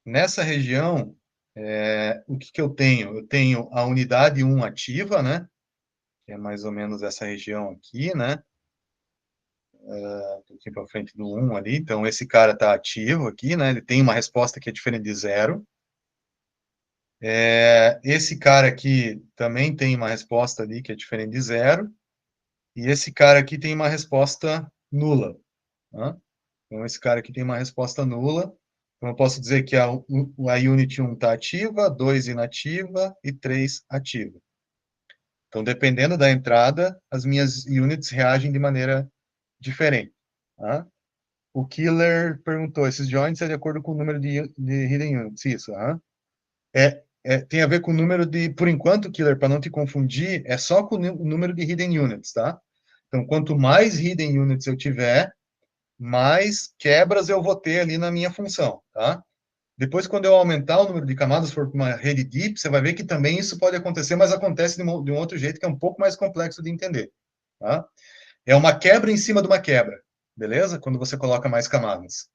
Nessa região, o que que eu tenho? Eu tenho a unidade 1 ativa, né? Que é mais ou menos essa região aqui, né? Aqui para frente do 1 ali. Então, esse cara está ativo aqui, né? Ele tem uma resposta que é diferente de zero. Esse cara aqui também tem uma resposta ali que é diferente de zero. E esse cara aqui tem uma resposta nula. Tá? Então, esse cara aqui tem uma resposta nula. Então, eu posso dizer que a Unit 1 está ativa, 2 inativa e 3 ativa. Então, dependendo da entrada, as minhas units reagem de maneira diferente. Tá? O Killer perguntou, esses joints é de acordo com o número de hidden units. Isso, tá? Tem a ver com o número de, por enquanto, Killer, para não te confundir, é só com o número de hidden units, tá? Então, quanto mais hidden units eu tiver, mais quebras eu vou ter ali na minha função, tá? Depois, quando eu aumentar o número de camadas, for para uma rede deep, você vai ver que também isso pode acontecer, mas acontece de um outro jeito que é um pouco mais complexo de entender, tá? É uma quebra em cima de uma quebra, beleza? Quando você coloca mais camadas.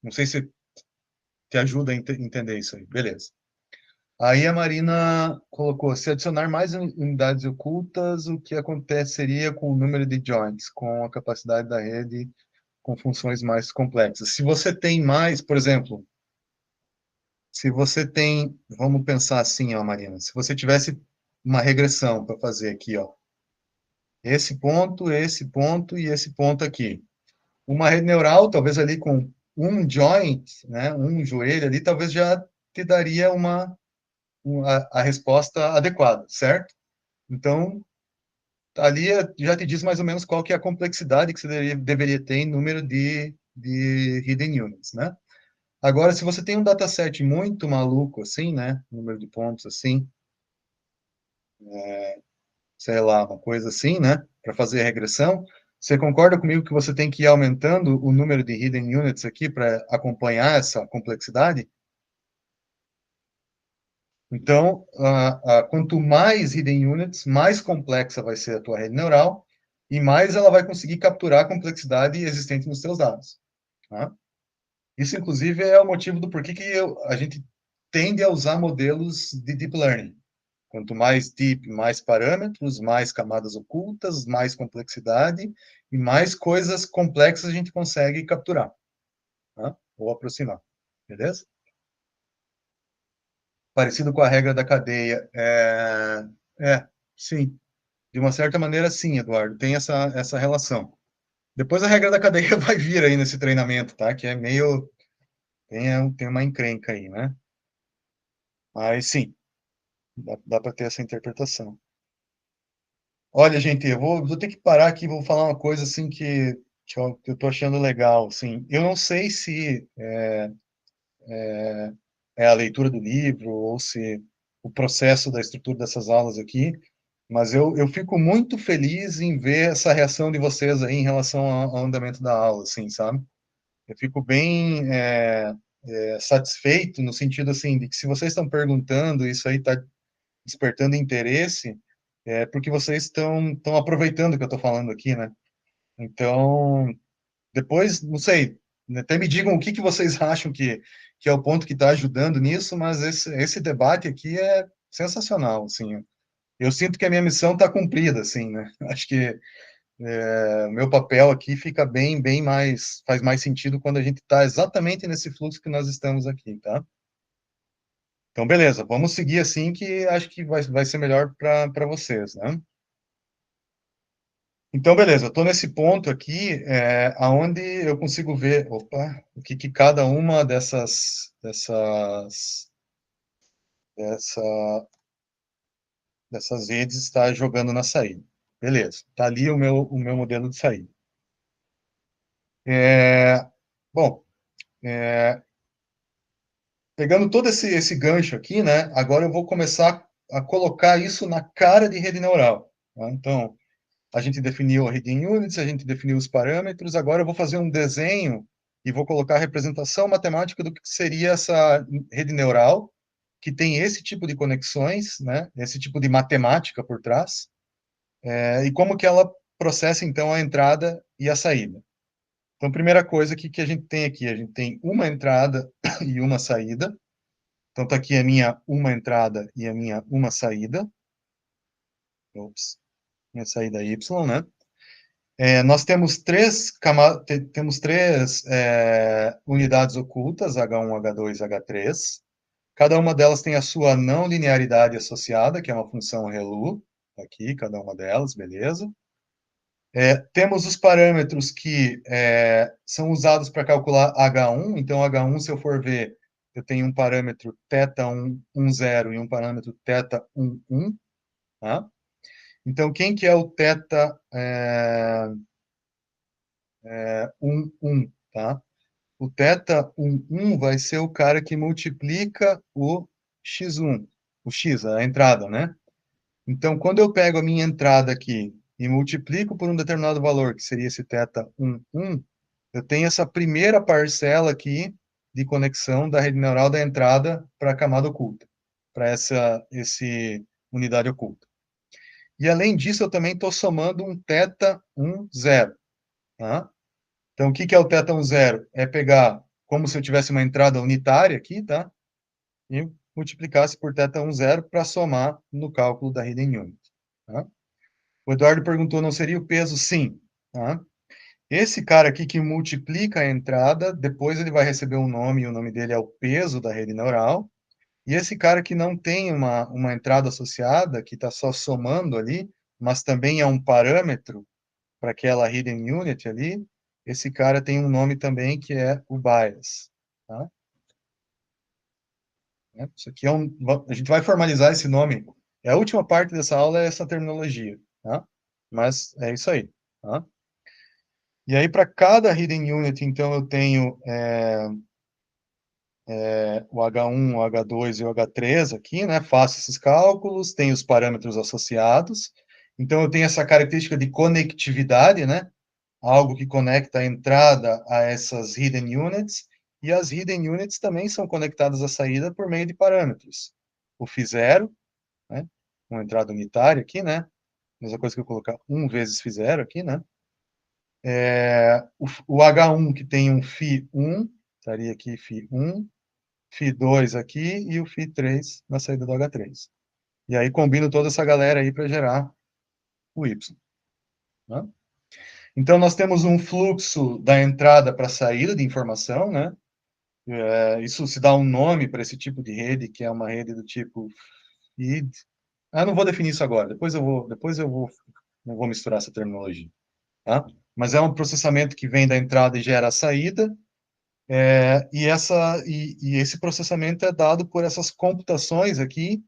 Não sei se te ajuda a entender isso aí, beleza. Aí a Marina colocou, se adicionar mais unidades ocultas, o que aconteceria com o número de joins, com a capacidade da rede, com funções mais complexas? Se você tem mais, por exemplo, se você tem, vamos pensar assim, ó, Marina, se você tivesse uma regressão para fazer aqui, ó, esse ponto e esse ponto aqui. uma rede neural, talvez ali com um joint, né, um joelho ali, talvez já te daria a resposta adequada, certo? Então, ali já te diz mais ou menos qual que é a complexidade que você deveria ter em número de hidden units, né? Agora, se você tem um dataset muito maluco, assim, né, número de pontos, assim, sei lá, uma coisa assim, né, para fazer a regressão, você concorda comigo que você tem que ir aumentando o número de hidden units aqui para acompanhar essa complexidade? Então, quanto mais hidden units, mais complexa vai ser a tua rede neural e mais ela vai conseguir capturar a complexidade existente nos seus dados. Tá? Isso, inclusive, é o motivo do porquê que a gente tende a usar modelos de deep learning. Quanto mais deep, mais parâmetros, mais camadas ocultas, mais complexidade e mais coisas complexas a gente consegue capturar, tá? Ou aproximar. Beleza? Parecido com a regra da cadeia. Sim. De uma certa maneira, sim, Eduardo. Tem essa relação. Depois a regra da cadeia vai vir aí nesse treinamento, tá? Que é meio... Tem uma encrenca aí, né? Mas, sim, dá para ter essa interpretação. Olha, gente, vou ter que parar aqui, vou falar uma coisa assim que eu tô achando legal, assim. Eu não sei se é a leitura do livro ou se o processo da estrutura dessas aulas aqui, mas eu fico muito feliz em ver essa reação de vocês aí em relação ao andamento da aula, assim, sabe? Eu fico bem satisfeito no sentido, assim, de que se vocês estão perguntando, isso aí está despertando interesse, porque vocês estão aproveitando o que eu estou falando aqui, né? Então, depois, não sei, até me digam o que vocês acham que é o ponto que está ajudando nisso, mas esse debate aqui é sensacional, assim. Eu sinto que a minha missão está cumprida, assim, né? Acho que o meu papel aqui fica bem mais, faz mais sentido quando a gente está exatamente nesse fluxo que nós estamos aqui, tá? Então, beleza, vamos seguir assim que acho que vai ser melhor para vocês, né? Então, beleza, eu estou nesse ponto aqui, aonde eu consigo ver, opa, o que cada uma dessa, dessas redes está jogando na saída. Beleza, está ali o meu modelo de saída. Bom, pegando todo esse gancho aqui, né, agora eu vou começar a colocar isso na cara de rede neural. Tá? Então, a gente definiu a hidden units, a gente definiu os parâmetros, agora eu vou fazer um desenho e vou colocar a representação matemática do que seria essa rede neural, que tem esse tipo de conexões, né, esse tipo de matemática por trás, e como que ela processa, então, a entrada e a saída. Então, primeira coisa que a gente tem aqui, a gente tem uma entrada e uma saída. Então, está aqui a minha uma entrada e a minha uma saída. Ops, minha saída Y, né? Nós temos três unidades ocultas, H1, H2, H3. Cada uma delas tem a sua não linearidade associada, que é uma função ReLU. Aqui, cada uma delas, beleza. Temos os parâmetros que são usados para calcular H1. Então, H1, se eu for ver, eu tenho um parâmetro θ1, 1, 0 e um parâmetro θ1, 1. Tá? Então, quem que é o θ1, 1? Tá? O θ1, 1 vai ser o cara que multiplica o x1, o x, a entrada, né? Então, quando eu pego a minha entrada aqui e multiplico por um determinado valor, que seria esse θ1, 1, eu tenho essa primeira parcela aqui de conexão da rede neural da entrada para a camada oculta, para esse unidade oculta. E, além disso, eu também estou somando um θ1, 0. Tá? Então, o que é o θ1, 0? É pegar como se eu tivesse uma entrada unitária aqui, tá? E multiplicasse por θ1, 0 para somar no cálculo da hidden unit. Tá? O Eduardo perguntou, não seria o peso? Sim. Tá? Esse cara aqui que multiplica a entrada, depois ele vai receber um nome, e o nome dele é o peso da rede neural. E esse cara que não tem uma entrada associada, que está só somando ali, mas também é um parâmetro para aquela hidden unit ali, esse cara tem um nome também que é o bias, tá? Isso aqui é a gente vai formalizar esse nome. A última parte dessa aula é essa terminologia, tá? Mas é isso aí, tá? E aí, para cada hidden unit, então, eu tenho o H1, o H2 e o H3 aqui, né? Faço esses cálculos, tenho os parâmetros associados. Então, eu tenho essa característica de conectividade, né? Algo que conecta a entrada a essas hidden units, e as hidden units também são conectadas à saída por meio de parâmetros. O φ0, né? Uma entrada unitária aqui, né? Mesma coisa que eu colocar 1 vezes φ0 aqui, né? O H1 que tem um φ1, estaria aqui φ1, φ2 aqui e o φ3 na saída do H3. E aí combino toda essa galera aí para gerar o Y. Né? Então, nós temos um fluxo da entrada para a saída de informação, né? Isso se dá um nome para esse tipo de rede, que é uma rede do tipo feed. Não vou definir isso agora, não vou misturar essa terminologia, tá? Mas é um processamento que vem da entrada e gera a saída, e esse processamento é dado por essas computações aqui,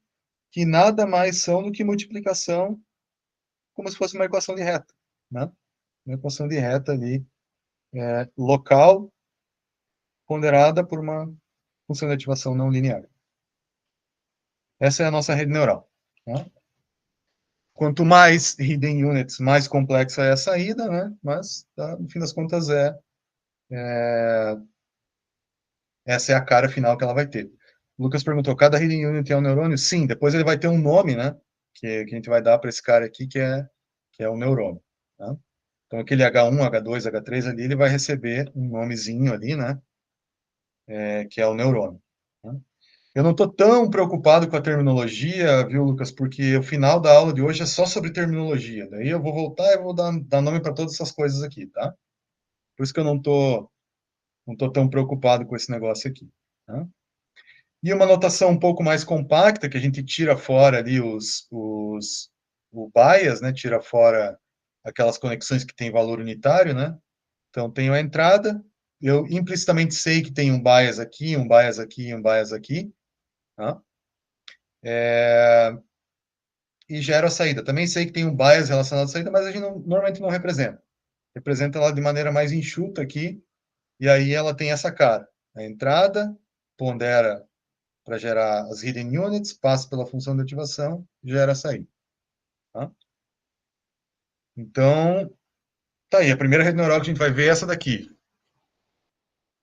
que nada mais são do que multiplicação, como se fosse uma equação de reta, né? Uma equação de reta ali, local, ponderada por uma função de ativação não linear. Essa é a nossa rede neural. Né? Quanto mais hidden units, mais complexa é a saída, né? Mas, tá, no fim das contas, essa é a cara final que ela vai ter. O Lucas perguntou, cada hidden unit é um neurônio? Sim, depois ele vai ter um nome, né? Que a gente vai dar para esse cara aqui, que é o neurônio. Tá? Então, aquele H1, H2, H3 ali, ele vai receber um nomezinho ali, né? Que é o neurônio. Tá? Eu não estou tão preocupado com a terminologia, viu, Lucas? Porque o final da aula de hoje é só sobre terminologia. Daí eu vou voltar e vou dar nome para todas essas coisas aqui, tá? Por isso que eu não tô tão preocupado com esse negócio aqui. Tá? E uma notação um pouco mais compacta, que a gente tira fora ali o bias, né? Tira fora aquelas conexões que têm valor unitário, né? Então, tenho a entrada, eu implicitamente sei que tem um bias aqui, um bias aqui, um bias aqui, tá? E gero a saída. Também sei que tem um bias relacionado à saída, mas a gente normalmente não representa. Representa ela de maneira mais enxuta aqui, e aí ela tem essa cara. A entrada pondera para gerar as hidden units, passa pela função de ativação, gera a saída. Tá? Então, tá aí. A primeira rede neural que a gente vai ver é essa daqui.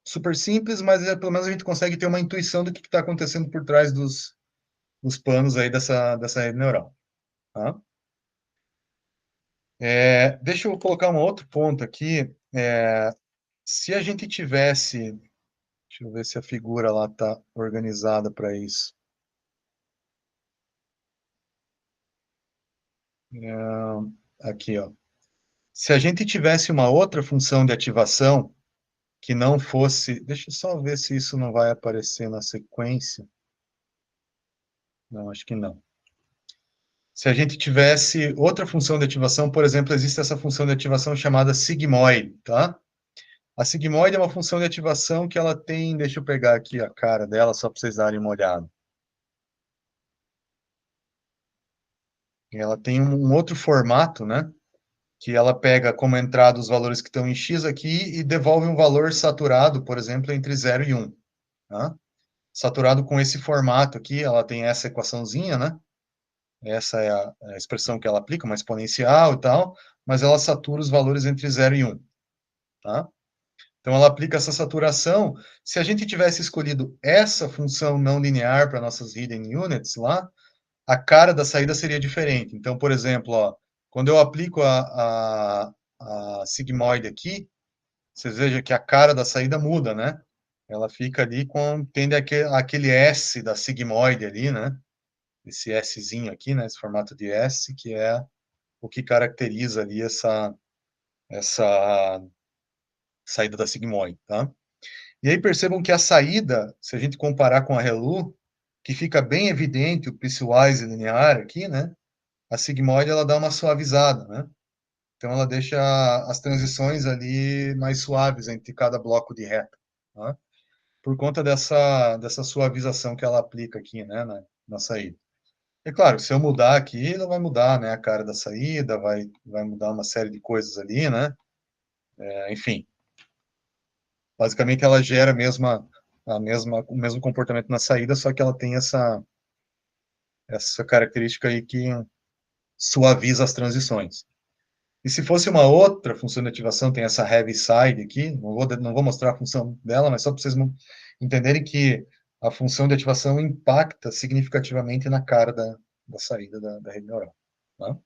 Super simples, mas pelo menos a gente consegue ter uma intuição do que está acontecendo por trás dos panos aí dessa rede neural. Tá? Deixa eu colocar um outro ponto aqui. Se a gente tivesse, deixa eu ver se a figura lá está organizada para isso. Aqui, ó. Se a gente tivesse uma outra função de ativação que não fosse, deixa eu só ver se isso não vai aparecer na sequência. Não, acho que não. Se a gente tivesse outra função de ativação, por exemplo, existe essa função de ativação chamada sigmoid, tá? A sigmoid é uma função de ativação que ela tem, deixa eu pegar aqui a cara dela só para vocês darem uma olhada. Ela tem um outro formato, né? Que ela pega como entrada os valores que estão em x aqui e devolve um valor saturado, por exemplo, entre 0 e 1. Tá? Saturado com esse formato aqui, ela tem essa equaçãozinha, né? Essa é a expressão que ela aplica, uma exponencial e tal, mas ela satura os valores entre 0 e 1. Tá? Então, ela aplica essa saturação. Se a gente tivesse escolhido essa função não linear para nossas hidden units lá, a cara da saída seria diferente. Então, por exemplo, ó, quando eu aplico a sigmoide aqui, vocês vejam que a cara da saída muda, né? Ela fica ali tende aquele S da sigmoide ali, né? Esse Szinho aqui, né? Esse formato de S, que é o que caracteriza ali essa saída da sigmoide, tá? E aí percebam que a saída, se a gente comparar com a ReLU, que fica bem evidente o piecewise linear aqui, né? A sigmoide ela dá uma suavizada, né? Então, ela deixa as transições ali mais suaves entre cada bloco de reta, tá? Por conta dessa suavização que ela aplica aqui, né, na saída. É claro, se eu mudar aqui, ela vai mudar, né, a cara da saída, vai mudar uma série de coisas ali, né? Enfim, basicamente ela gera o mesmo comportamento na saída, só que ela tem essa característica aí que suaviza as transições. E se fosse uma outra função de ativação, tem essa heavy side aqui, não vou mostrar a função dela, mas só para vocês entenderem que a função de ativação impacta significativamente na cara da saída da rede neural. Tá?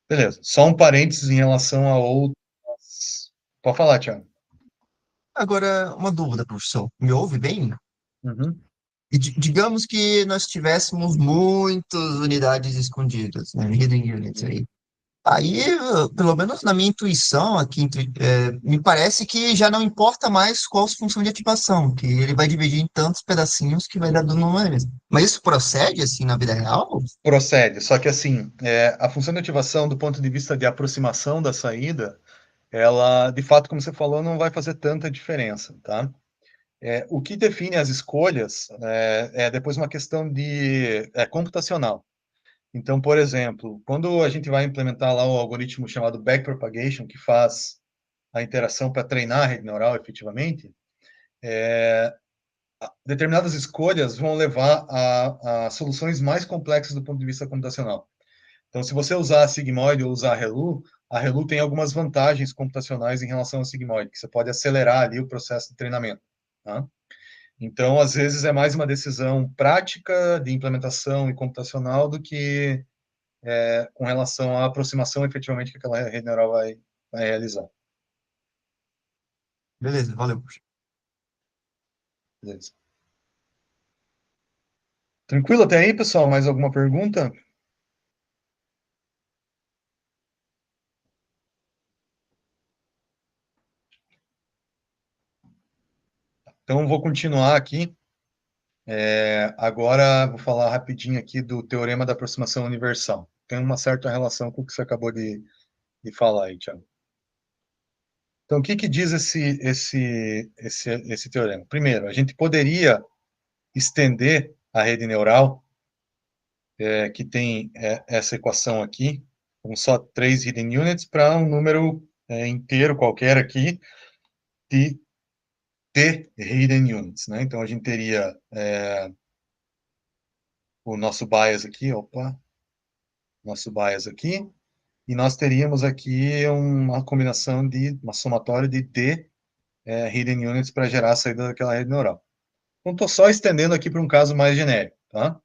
Beleza. Só um parênteses em relação a outras. Pode falar, Thiago. Agora, uma dúvida, professor. Me ouve bem? Uhum. E digamos que nós tivéssemos muitas unidades escondidas, né? Hidden units aí. Aí, pelo menos na minha intuição aqui, me parece que já não importa mais qual a função de ativação, que ele vai dividir em tantos pedacinhos que vai dar do número mesmo. Mas isso procede assim na vida real? Procede. Só que assim, a função de ativação, do ponto de vista de aproximação da saída, ela, de fato, como você falou, não vai fazer tanta diferença, tá? O que define as escolhas é depois uma questão computacional. Então, por exemplo, quando a gente vai implementar lá o algoritmo chamado backpropagation, que faz a interação para treinar a rede neural efetivamente, determinadas escolhas vão levar a soluções mais complexas do ponto de vista computacional. Então, se você usar a sigmoide ou usar a ReLU tem algumas vantagens computacionais em relação ao sigmoide, que você pode acelerar ali o processo de treinamento. Tá? Então, às vezes, é mais uma decisão prática de implementação e computacional do que com relação à aproximação efetivamente que aquela rede neural vai realizar. Beleza, valeu. Beleza. Tranquilo até aí, pessoal? Mais alguma pergunta? Então, vou continuar aqui. Agora, vou falar rapidinho aqui do teorema da aproximação universal. Tem uma certa relação com o que você acabou de falar aí, Thiago. Então, o que que diz esse teorema? Primeiro, a gente poderia estender a rede neural, que tem essa equação aqui, com só 3 hidden units, para um número inteiro qualquer aqui de t hidden units, né? Então, a gente teria o nosso bias aqui, nosso bias aqui, e nós teríamos aqui uma combinação uma somatória de t hidden units para gerar a saída daquela rede neural. Então, estou só estendendo aqui para um caso mais genérico, tá?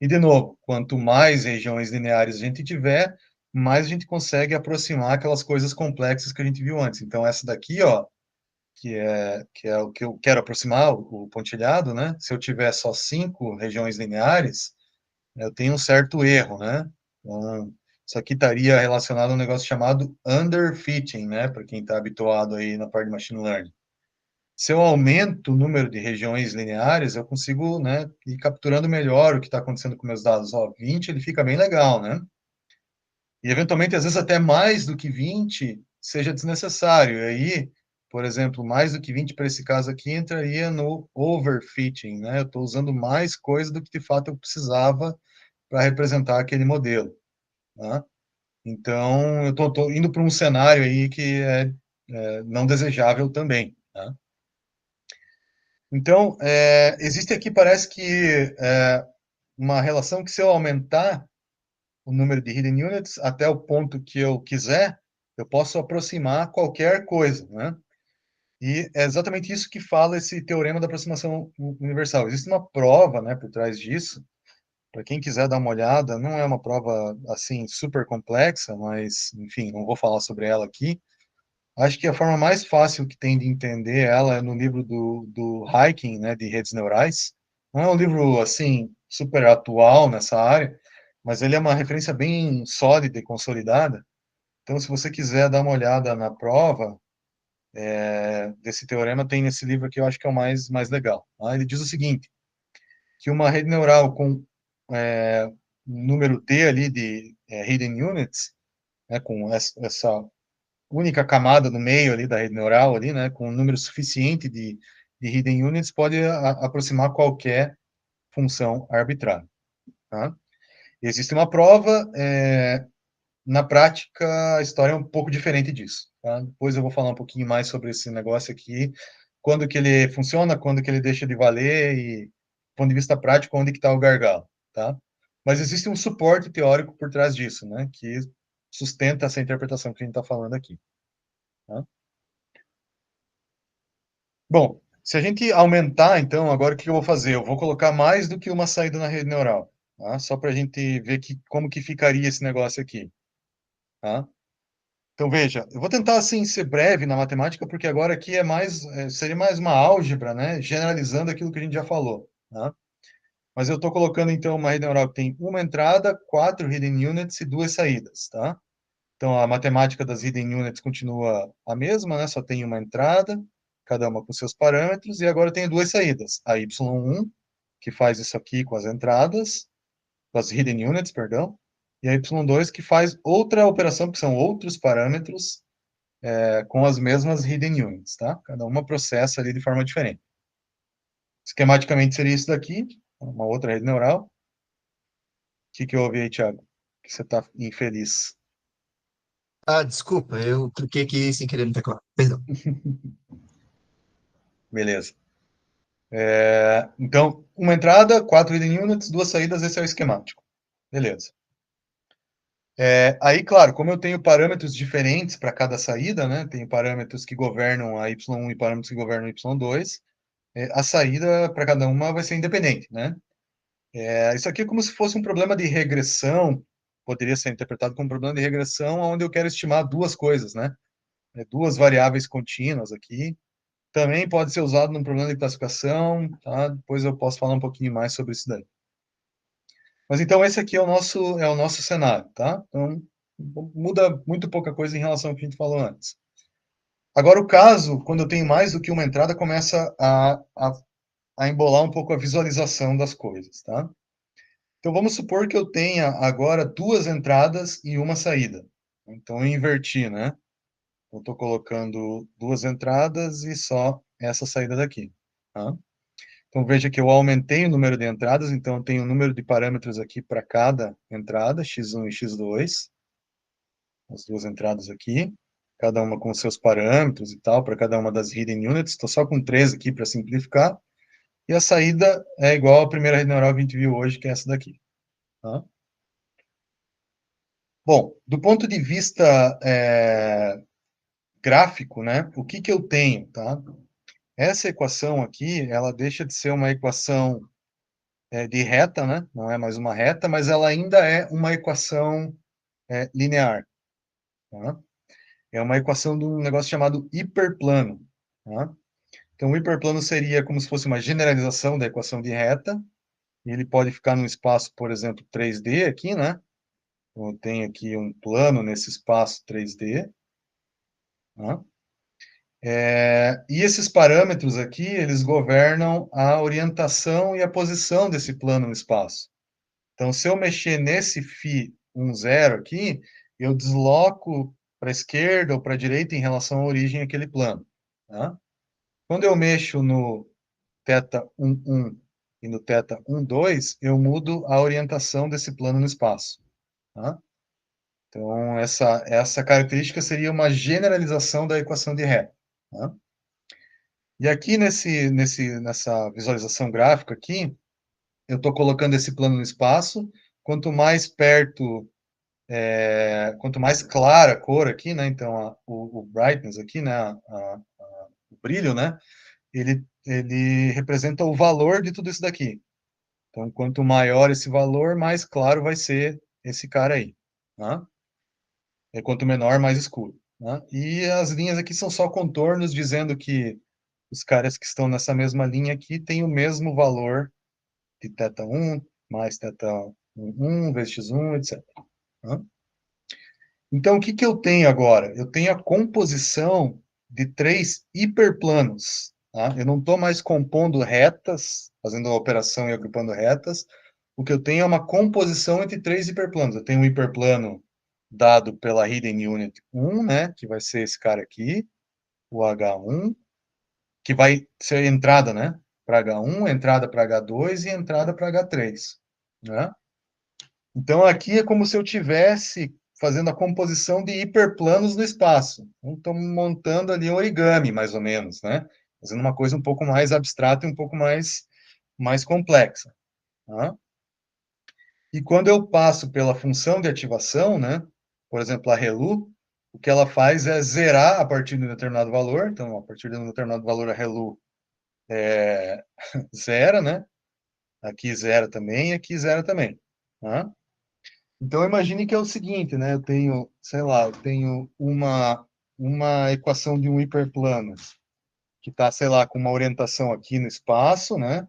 E, de novo, quanto mais regiões lineares a gente tiver, mais a gente consegue aproximar aquelas coisas complexas que a gente viu antes. Então, essa daqui, ó, que é o que eu quero aproximar, o pontilhado, né? Se eu tiver só 5 regiões lineares, eu tenho um certo erro, né? Então, isso aqui estaria relacionado a um negócio chamado underfitting, né? Para quem está habituado aí na parte de machine learning. Se eu aumento o número de regiões lineares, eu consigo, né, ir capturando melhor o que está acontecendo com meus dados. Ó, 20 ele fica bem legal, né? E, eventualmente, às vezes até mais do que 20 seja desnecessário. E aí, por exemplo, mais do que 20 para esse caso aqui entraria no overfitting, né? Eu estou usando mais coisa do que, de fato, eu precisava para representar aquele modelo, né? Então, eu estou indo para um cenário aí que é não desejável também, né? Então, existe aqui, parece que, uma relação que, se eu aumentar o número de hidden units até o ponto que eu quiser, eu posso aproximar qualquer coisa, né? E é exatamente isso que fala esse teorema da aproximação universal. Existe uma prova, né, por trás disso. Para quem quiser dar uma olhada, não é uma prova assim super complexa, mas enfim, não vou falar sobre ela aqui. Acho que a forma mais fácil que tem de entender ela é no livro do Hiking, né, de redes neurais. Não é um livro, assim, super atual nessa área, mas ele é uma referência bem sólida e consolidada. Então, se você quiser dar uma olhada na prova desse teorema, tem nesse livro que eu acho que é o mais legal. Tá? Ele diz o seguinte, que uma rede neural com número T ali de hidden units, né, com essa única camada no meio ali da rede neural ali, né, com um número suficiente de hidden units, pode aproximar qualquer função arbitrária. Tá? Existe uma prova, na prática a história é um pouco diferente disso. Tá? Depois eu vou falar um pouquinho mais sobre esse negócio aqui, quando que ele funciona, quando que ele deixa de valer e, do ponto de vista prático, onde que está o gargalo. Tá? Mas existe um suporte teórico por trás disso, né, que sustenta essa interpretação que a gente está falando aqui. Tá? Bom, se a gente aumentar, então, agora o que eu vou fazer? Eu vou colocar mais do que uma saída na rede neural, tá? Só para a gente ver como que ficaria esse negócio aqui, tá? Então, veja, eu vou tentar, assim, ser breve na matemática, porque agora aqui seria mais uma álgebra, né? Generalizando aquilo que a gente já falou, tá? Mas eu estou colocando, então, uma rede neural que tem uma entrada, 4 hidden units e 2 saídas, tá? Então, a matemática das hidden units continua a mesma, né? Só tem uma entrada, cada uma com seus parâmetros, e agora eu tenho duas saídas. A y1, que faz isso aqui com as entradas, com as hidden units, perdão, e a y2, que faz outra operação, que são outros parâmetros, com as mesmas hidden units, tá? Cada uma processa ali de forma diferente. Esquematicamente seria isso daqui, uma outra rede neural. O que houve aí, Thiago? Que você está infeliz. Ah, desculpa, eu cliquei aqui sem querer no teclado. Perdão. Beleza. Então, uma entrada, 4 hidden units, duas saídas, esse é o esquemático. Beleza. Aí, claro, como eu tenho parâmetros diferentes para cada saída, né? Tenho parâmetros que governam a y1 e parâmetros que governam a y2, a saída para cada uma vai ser independente, né? Isso aqui é como se fosse um problema de regressão, poderia ser interpretado como um problema de regressão, onde eu quero estimar duas coisas, né? Duas variáveis contínuas aqui. Também pode ser usado num problema de classificação, tá? Depois eu posso falar um pouquinho mais sobre isso daí. Mas então esse aqui é o nosso cenário, tá? Então muda muito pouca coisa em relação ao que a gente falou antes. Agora o caso, quando eu tenho mais do que uma entrada, começa a embolar um pouco a visualização das coisas, tá? Então vamos supor que eu tenha agora duas entradas e uma saída. Então eu inverti, né? Eu estou colocando duas entradas e só essa saída daqui, tá? Então veja que eu aumentei o número de entradas, então eu tenho um número de parâmetros aqui para cada entrada, x1 e x2, as duas entradas aqui, cada uma com seus parâmetros e tal, para cada uma das hidden units, estou só com 3 aqui para simplificar, e a saída é igual à primeira rede neural que a gente viu hoje, que é essa daqui. Tá? Bom, do ponto de vista gráfico, né, o que eu tenho? Tá? Essa equação aqui, ela deixa de ser uma equação de reta, né? Não é mais uma reta, mas ela ainda é uma equação linear. Tá? É uma equação de um negócio chamado hiperplano. Tá? Então, o hiperplano seria como se fosse uma generalização da equação de reta, e ele pode ficar num espaço, por exemplo, 3D aqui, né? Então, eu tenho aqui um plano nesse espaço 3D. Tá? E esses parâmetros aqui, eles governam a orientação e a posição desse plano no espaço. Então, se eu mexer nesse φ10 aqui, eu desloco para a esquerda ou para a direita em relação à origem daquele plano. Tá? Quando eu mexo no θ11 e no θ12, eu mudo a orientação desse plano no espaço. Tá? Então, essa característica seria uma generalização da equação de ré. Tá? E aqui nessa visualização gráfica aqui, eu estou colocando esse plano no espaço. Quanto mais perto, quanto mais clara a cor aqui, né? Então o brightness aqui, né? O brilho, né? Ele representa o valor de tudo isso daqui. Então, quanto maior esse valor, mais claro vai ser esse cara aí. Tá? Quanto menor, mais escuro. Tá? E as linhas aqui são só contornos dizendo que os caras que estão nessa mesma linha aqui têm o mesmo valor de θ1 mais θ11 vezes x1, etc. Tá? Então, o que eu tenho agora? Eu tenho a composição de três hiperplanos. Tá? Eu não estou mais compondo retas, fazendo a operação e agrupando retas, o que eu tenho é uma composição entre três hiperplanos. Eu tenho um hiperplano dado pela Hidden Unit 1, né, que vai ser esse cara aqui, o H1, que vai ser entrada, né, para H1, entrada para H2 e entrada para H3, né? Então, aqui é como se eu tivesse fazendo a composição de hiperplanos no espaço. Então, estou montando ali um origami, mais ou menos, né? Fazendo uma coisa um pouco mais abstrata e um pouco mais complexa, tá? E quando eu passo pela função de ativação, né? Por exemplo, a ReLU, o que ela faz é zerar a partir de um determinado valor. Então, a partir de um determinado valor, a ReLU zera, né? Aqui zera também, aqui zera também, tá? Então, imagine que é o seguinte, né? Eu tenho, sei lá, eu tenho uma equação de um hiperplano que está, sei lá, com uma orientação aqui no espaço, né?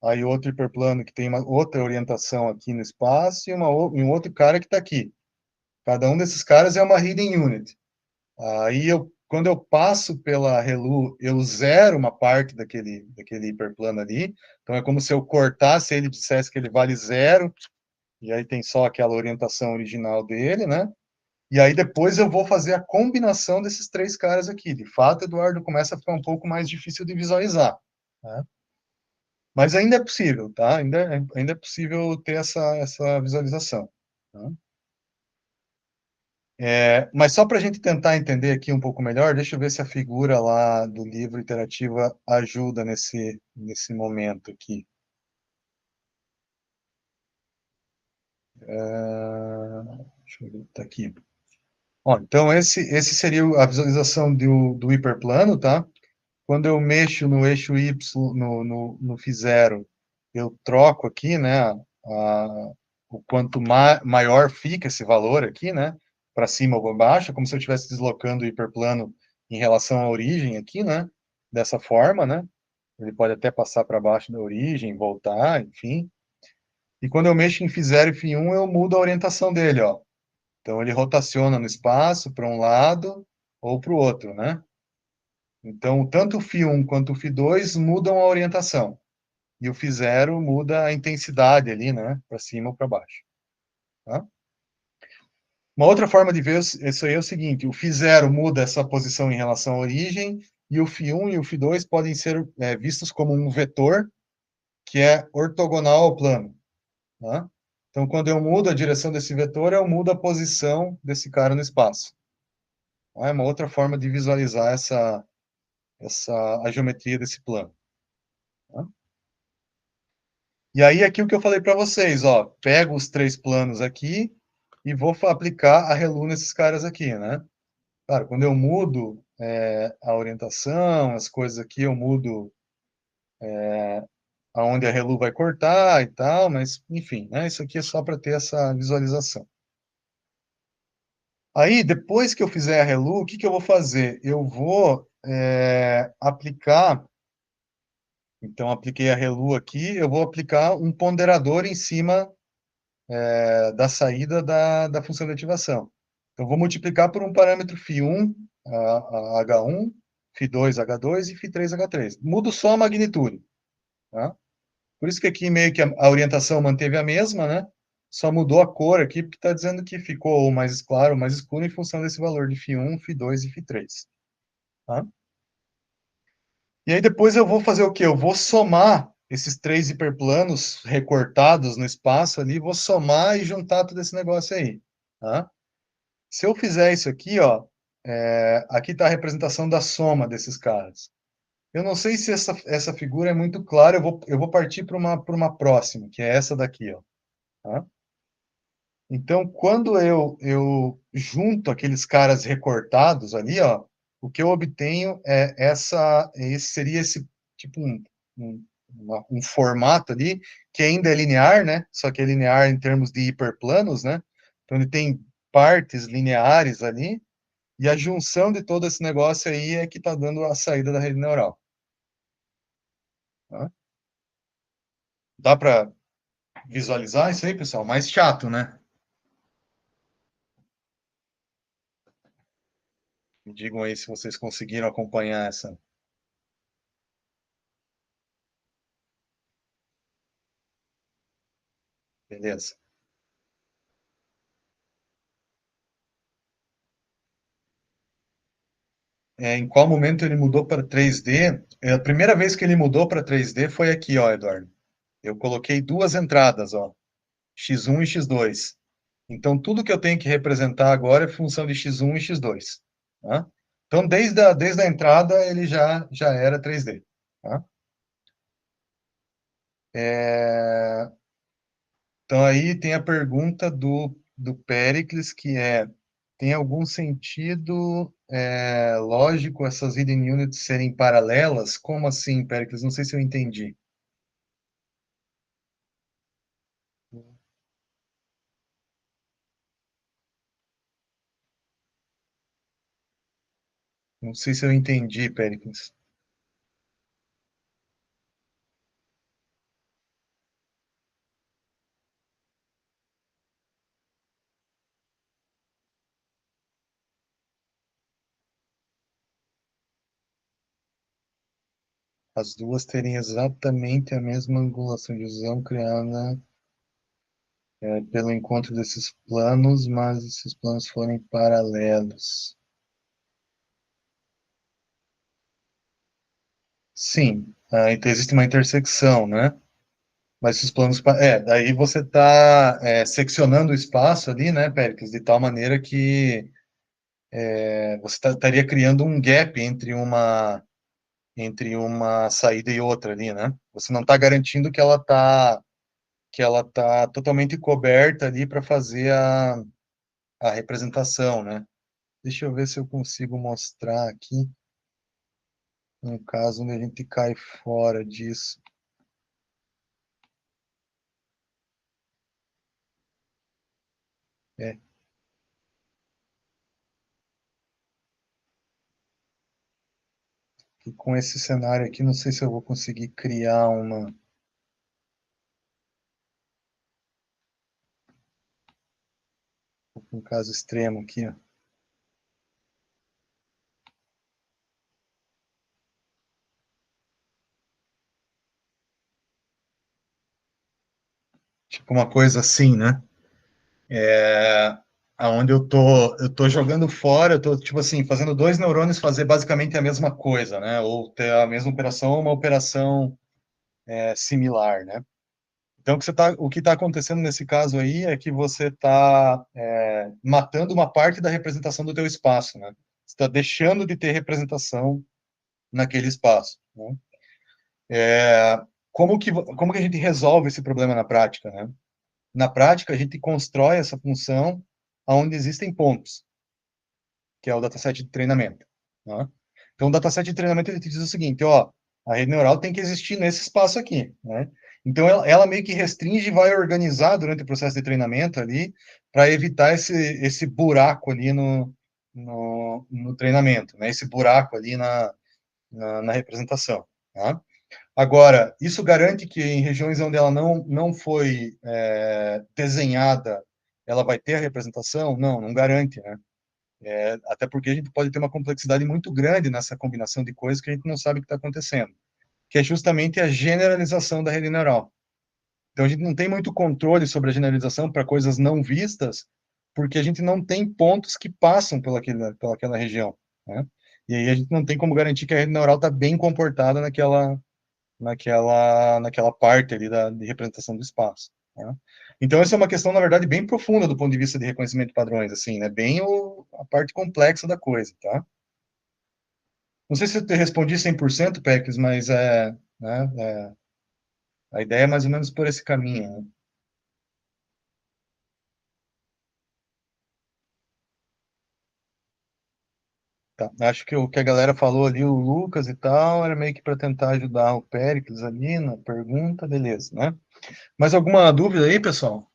Aí outro hiperplano que tem uma outra orientação aqui no espaço e um outro cara que está aqui. Cada um desses caras é uma hidden unit. Aí quando eu passo pela ReLU, eu zero uma parte daquele hiperplano ali. Então é como se eu cortasse ele e dissesse que ele vale zero, e aí tem só aquela orientação original dele, né? E aí depois eu vou fazer a combinação desses três caras aqui. De fato, Eduardo, começa a ficar um pouco mais difícil de visualizar, né? Mas ainda é possível, tá? Ainda é possível ter essa visualização, tá? Mas só para a gente tentar entender aqui um pouco melhor, deixa eu ver se a figura lá do livro Interativa ajuda nesse momento aqui. Deixa eu ver, tá aqui. Ó, então, esse seria a visualização do hiperplano, tá? Quando eu mexo no eixo Y, no φ0, eu troco aqui, né, o quanto maior fica esse valor aqui, né, para cima ou para baixo, é como se eu estivesse deslocando o hiperplano em relação à origem aqui, né, dessa forma, né, ele pode até passar para baixo da origem, voltar, enfim. E quando eu mexo em φ0 e φ1, eu mudo a orientação dele, ó. Então ele rotaciona no espaço para um lado ou para o outro, né? Então, tanto o φ1 quanto o φ2 mudam a orientação. E o φ0 muda a intensidade ali, né? Para cima ou para baixo. Tá? Uma outra forma de ver isso aí é o seguinte: o φ0 muda essa posição em relação à origem, e o φ1 e o φ2 podem ser vistos como um vetor que é ortogonal ao plano. Tá? Então, quando eu mudo a direção desse vetor, eu mudo a posição desse cara no espaço. Tá? É uma outra forma de visualizar a geometria desse plano. Tá? E aí, aqui o que eu falei para vocês, ó, pego os três planos aqui e vou aplicar a ReLU nesses caras aqui, né? Claro, quando eu mudo a orientação, as coisas aqui, eu mudo aonde a ReLU vai cortar e tal, mas, enfim, né? Isso aqui é só para ter essa visualização. Aí, depois que eu fizer a ReLU, o que que eu vou fazer? Eu vou aplicar, então, apliquei a ReLU aqui, eu vou aplicar um ponderador em cima da saída da função de ativação. Então, vou multiplicar por um parâmetro φ1, H1, φ2, H2 e φ3, H3. Mudo só a magnitude, tá? Por isso que aqui meio que a orientação manteve a mesma, né? Só mudou a cor aqui, porque está dizendo que ficou mais claro ou mais escuro em função desse valor de φ1, φ2 e φ3. Tá? E aí depois eu vou fazer o quê? Eu vou somar esses três hiperplanos recortados no espaço ali, vou somar e juntar todo esse negócio aí. Tá? Se eu fizer isso aqui, ó, aqui está a representação da soma desses caras. Eu não sei se essa figura é muito clara, eu vou partir para uma próxima, que é essa daqui, ó. Tá? Então, quando eu junto aqueles caras recortados ali, ó, o que eu obtenho seria esse tipo um formato ali que ainda é linear, né? Só que é linear em termos de hiperplanos, né? Então ele tem partes lineares ali e a junção de todo esse negócio aí é que está dando a saída da rede neural. Tá? Dá para visualizar isso aí, pessoal? Mais chato, né? Me digam aí se vocês conseguiram acompanhar essa. Beleza. Em qual momento ele mudou para 3D? A primeira vez que ele mudou para 3D foi aqui, ó, Eduardo. Eu coloquei duas entradas, ó, x1 e x2. Então, tudo que eu tenho que representar agora é função de x1 e x2. Tá? Então, desde a entrada, ele já era 3D. Tá? É, Então, aí tem a pergunta do Péricles, que é, tem algum sentido lógico essas hidden units serem paralelas? Como assim, Péricles? Não sei se eu entendi. Não sei se eu entendi, Péricles. As duas terem exatamente a mesma angulação de visão criada pelo encontro desses planos, mas esses planos forem paralelos. Sim, então existe uma intersecção, né? Mas esses planos, daí você está seccionando o espaço ali, né, Péricles, de tal maneira que você estaria criando um gap entre uma saída e outra ali, né? Você não está garantindo que ela tá totalmente coberta ali para fazer a representação, né? Deixa eu ver se eu consigo mostrar aqui um caso onde a gente cai fora disso. É, que com esse cenário aqui, não sei se eu vou conseguir criar um caso extremo aqui, ó. Tipo uma coisa assim, né? Aonde eu tô jogando fora, eu tô, tipo assim, fazendo dois neurônios fazer basicamente a mesma coisa, né? Ou ter a mesma operação ou uma operação similar, né? Então, o que tá acontecendo nesse caso aí é que você está matando uma parte da representação do teu espaço, né? Você está deixando de ter representação naquele espaço, né? Como que a gente resolve esse problema na prática, né? Na prática, a gente constrói essa função onde existem pontos, que é o dataset de treinamento, né? Então, o dataset de treinamento ele te diz o seguinte, ó, a rede neural tem que existir nesse espaço aqui, né? Então, ela meio que restringe e vai organizar durante o processo de treinamento ali, para evitar esse buraco ali no treinamento, né? Esse buraco ali na representação, tá? Agora, isso garante que em regiões onde ela não foi desenhada, ela vai ter a representação? Não, não garante, né? Até porque a gente pode ter uma complexidade muito grande nessa combinação de coisas que a gente não sabe o que está acontecendo, que é justamente a generalização da rede neural. Então, a gente não tem muito controle sobre a generalização para coisas não vistas, porque a gente não tem pontos que passam pelaquela região, né? E aí a gente não tem como garantir que a rede neural está bem comportada naquela parte ali de representação do espaço, né? Então, essa é uma questão, na verdade, bem profunda do ponto de vista de reconhecimento de padrões, assim, né? Bem a parte complexa da coisa, tá? Não sei se eu te respondi 100%, Pex, mas né, a ideia é mais ou menos por esse caminho, né? Tá. Acho que o que a galera falou ali, o Lucas e tal, era meio que para tentar ajudar o Péricles ali na pergunta, beleza, né? Mais alguma dúvida aí, pessoal?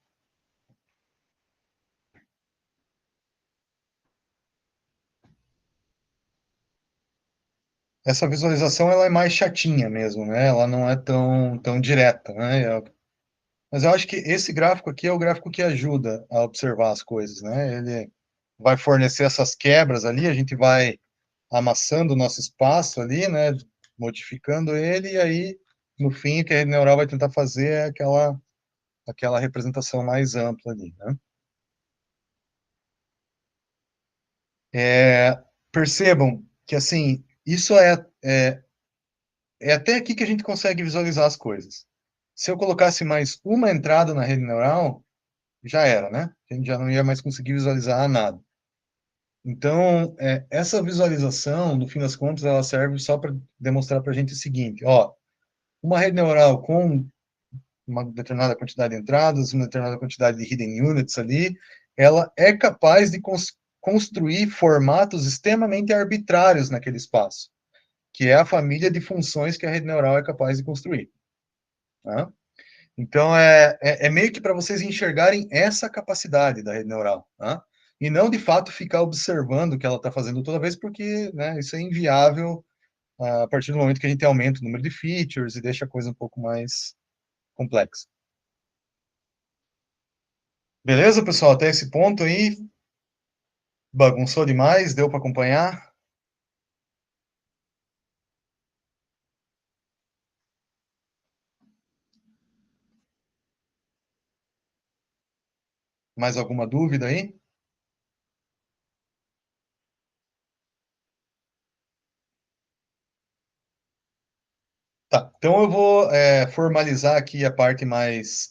Essa visualização ela é mais chatinha mesmo, né? Ela não é tão direta, né? Mas eu acho que esse gráfico aqui é o gráfico que ajuda a observar as coisas, né? Ele vai fornecer essas quebras ali, a gente vai amassando o nosso espaço ali, né? Modificando ele, e aí, no fim, o que a rede neural vai tentar fazer é aquela aquela representação mais ampla ali, né? Percebam que, assim, isso é até aqui que a gente consegue visualizar as coisas. Se eu colocasse mais uma entrada na rede neural, já era, né? A gente já não ia mais conseguir visualizar nada. Então, essa visualização, no fim das contas, ela serve só para demonstrar para a gente o seguinte, ó, uma rede neural com uma determinada quantidade de entradas, uma determinada quantidade de hidden units ali, ela é capaz de construir formatos extremamente arbitrários naquele espaço, que é a família de funções que a rede neural é capaz de construir. Tá? Então, é meio que para vocês enxergarem essa capacidade da rede neural, tá? E não, de fato, ficar observando o que ela está fazendo toda vez, porque, né, isso é inviável a partir do momento que a gente aumenta o número de features e deixa a coisa um pouco mais complexa. Beleza, pessoal? Até esse ponto aí, bagunçou demais, deu para acompanhar? Mais alguma dúvida aí? Tá, então eu vou formalizar aqui a parte mais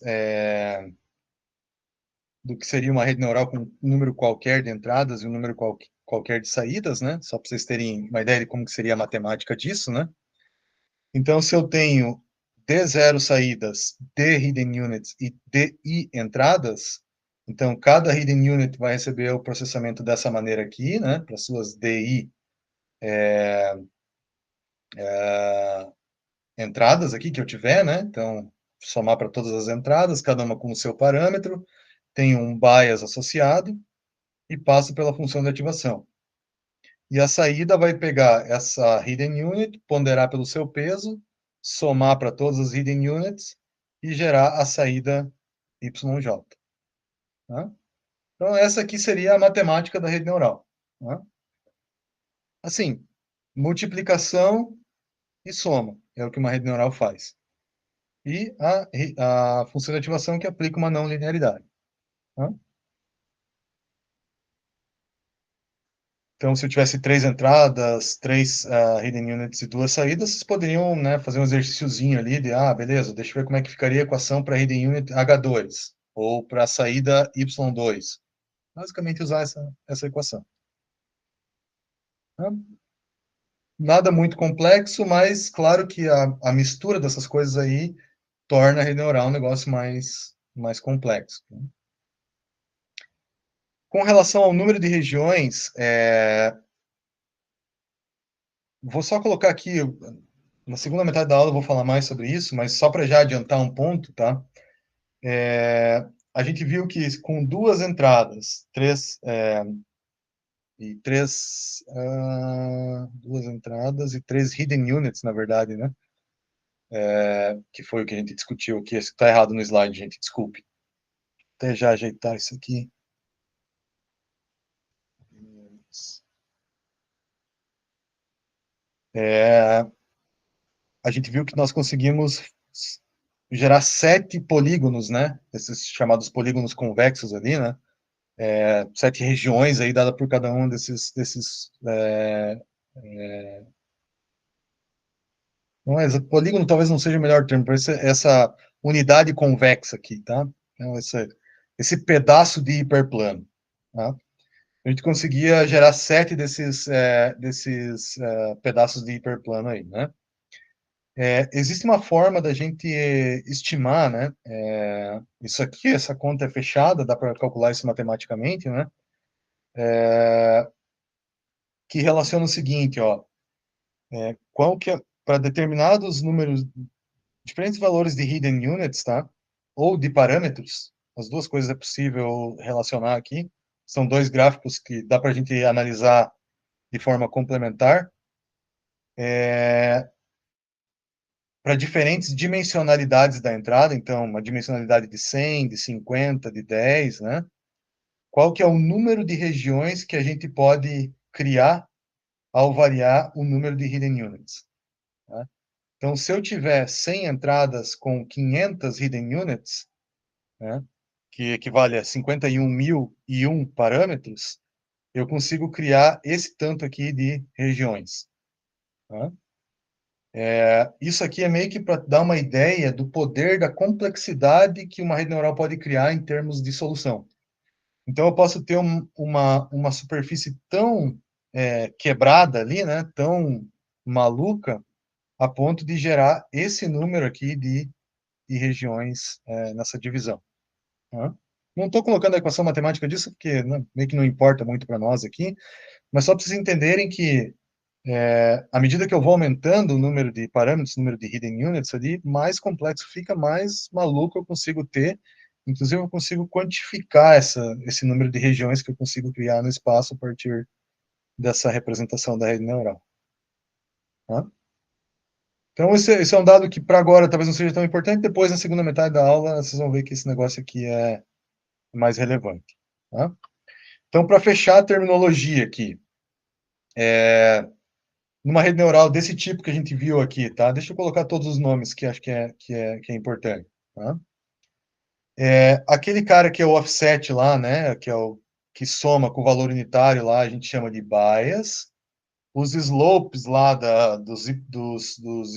do que seria uma rede neural com um número qualquer de entradas e um número qualquer de saídas, né? Só para vocês terem uma ideia de como que seria a matemática disso, né? Então, se eu tenho D0 saídas, D hidden units e DI entradas, então cada hidden unit vai receber o processamento dessa maneira aqui, né? Para suas DI entradas aqui que eu tiver, né? Então, somar para todas as entradas, cada uma com o seu parâmetro, tem um bias associado e passa pela função de ativação. E a saída vai pegar essa hidden unit, ponderar pelo seu peso, somar para todas as hidden units e gerar a saída YJ. Tá? Então, essa aqui seria a matemática da rede neural. Tá? Assim, multiplicação e soma é o que uma rede neural faz. E a função de ativação que aplica uma não linearidade. Tá? Então, se eu tivesse três entradas, três hidden units e duas saídas, vocês poderiam, né, fazer um exercíciozinho ali de, beleza, deixa eu ver como é que ficaria a equação para hidden unit H2, ou para a saída Y2. Basicamente usar essa equação. Tá? Nada muito complexo, mas claro que a mistura dessas coisas aí torna a rede neural um negócio mais complexo. Com relação ao número de regiões, vou só colocar aqui, na segunda metade da aula eu vou falar mais sobre isso, mas só para já adiantar um ponto, tá? A gente viu que com duas entradas, duas entradas e três hidden units, na verdade, né? Que foi o que a gente discutiu aqui. Está errado no slide, gente, desculpe. Até já ajeitar isso aqui. A gente viu que nós conseguimos gerar 7 polígonos, né? Esses chamados polígonos convexos ali, né? 7 regiões aí dada por cada um desses não é, polígono talvez não seja o melhor termo, para essa unidade convexa aqui, tá? Então, esse pedaço de hiperplano, tá? A gente conseguia gerar 7 desses pedaços de hiperplano aí, né? Existe uma forma da gente estimar, né? Isso aqui, essa conta é fechada, dá para calcular isso matematicamente, né? Que relaciona o seguinte, ó, qual que é, para determinados números, diferentes valores de hidden units, tá? Ou de parâmetros, as duas coisas é possível relacionar aqui. São dois gráficos que dá para a gente analisar de forma complementar. Para diferentes dimensionalidades da entrada, então, uma dimensionalidade de 100, de 50, de 10, né? Qual que é o número de regiões que a gente pode criar ao variar o número de hidden units? Tá? Então, se eu tiver 100 entradas com 500 hidden units, né, que equivale a 51.001 parâmetros, eu consigo criar esse tanto aqui de regiões. Tá? Isso aqui é meio que para dar uma ideia do poder da complexidade que uma rede neural pode criar em termos de solução. Então, eu posso ter uma superfície tão quebrada ali, né, tão maluca, a ponto de gerar esse número aqui de regiões nessa divisão. Tá? Não estou colocando a equação matemática disso, porque né, meio que não importa muito para nós aqui, mas só para vocês entenderem que à medida que eu vou aumentando o número de parâmetros, o número de hidden units ali, mais complexo fica, mais maluco eu consigo ter. Inclusive, eu consigo quantificar esse número de regiões que eu consigo criar no espaço a partir dessa representação da rede neural. Tá? Então, esse é um dado que, para agora, talvez não seja tão importante. Depois, na segunda metade da aula, vocês vão ver que esse negócio aqui é mais relevante. Tá? Então, para fechar a terminologia aqui, numa rede neural desse tipo que a gente viu aqui, tá? Deixa eu colocar todos os nomes que acho que é importante, tá? Aquele cara que é o offset lá, né, que é o que soma com o valor unitário lá, a gente chama de bias. Os slopes lá dos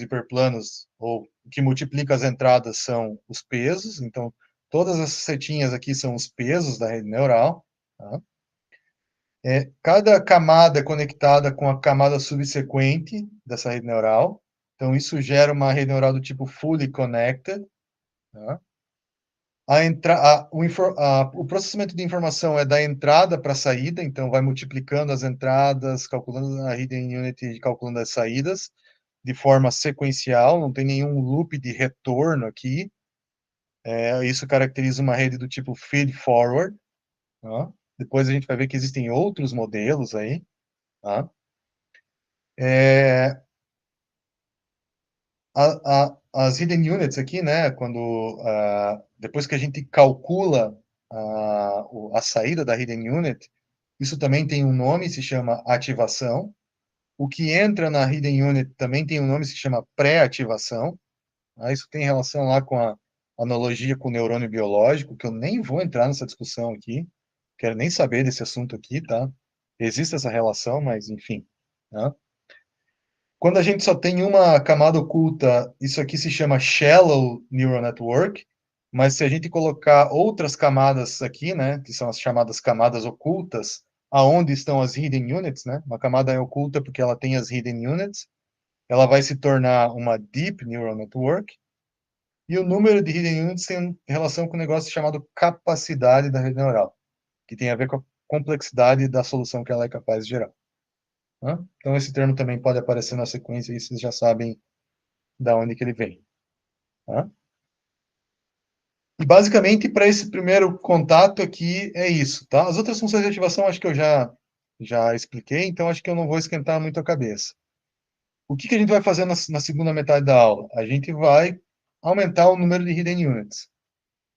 hiperplanos, ou que multiplica as entradas, são os pesos. Então, todas essas setinhas aqui são os pesos da rede neural, tá? Cada camada é conectada com a camada subsequente dessa rede neural. Então, isso gera uma rede neural do tipo fully connected. Tá? O processamento de informação é da entrada para a saída, então vai multiplicando as entradas, calculando a hidden unit e calculando as saídas de forma sequencial, não tem nenhum loop de retorno aqui. Isso caracteriza uma rede do tipo feed forward. Tá? Depois a gente vai ver que existem outros modelos aí. Tá? É, as hidden units aqui, né, depois que a gente calcula a saída da hidden unit, isso também tem um nome, se chama ativação. O que entra na hidden unit também tem um nome, se chama pré-ativação. Tá? Isso tem relação lá com a analogia com o neurônio biológico, que eu nem vou entrar nessa discussão aqui, quero nem saber desse assunto aqui, tá? Existe essa relação, mas enfim. Tá? Quando a gente só tem uma camada oculta, isso aqui se chama shallow neural network, mas se a gente colocar outras camadas aqui, né, que são as chamadas camadas ocultas, aonde estão as hidden units, né? Uma camada é oculta porque ela tem as hidden units, ela vai se tornar uma deep neural network, e o número de hidden units tem relação com um negócio chamado capacidade da rede neural, que tem a ver com a complexidade da solução que ela é capaz de gerar. Tá? Então, esse termo também pode aparecer na sequência e vocês já sabem da onde que ele vem. Tá? E, basicamente, para esse primeiro contato aqui, é isso. Tá? As outras funções de ativação, acho que eu já expliquei, então acho que eu não vou esquentar muito a cabeça. O que a gente vai fazer na segunda metade da aula? A gente vai aumentar o número de hidden units.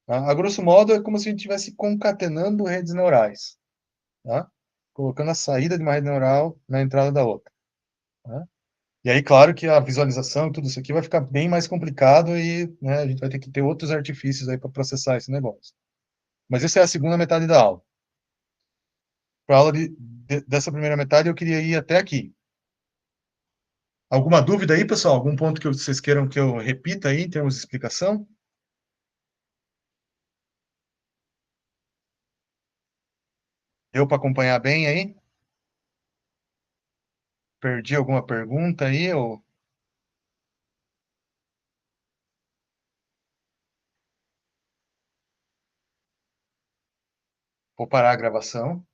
Tá? A grosso modo, é como se a gente estivesse concatenando redes neurais. Tá? Colocando a saída de uma rede neural na entrada da outra. Tá? E aí, claro que a visualização e tudo isso aqui vai ficar bem mais complicado e né, a gente vai ter que ter outros artifícios aí para processar esse negócio. Mas essa é a segunda metade da aula. Para a aula dessa primeira metade, eu queria ir até aqui. Alguma dúvida aí, pessoal? Algum ponto que vocês queiram que eu repita aí em termos de explicação? Deu para acompanhar bem aí? Perdi alguma pergunta aí? Ou vou parar a gravação?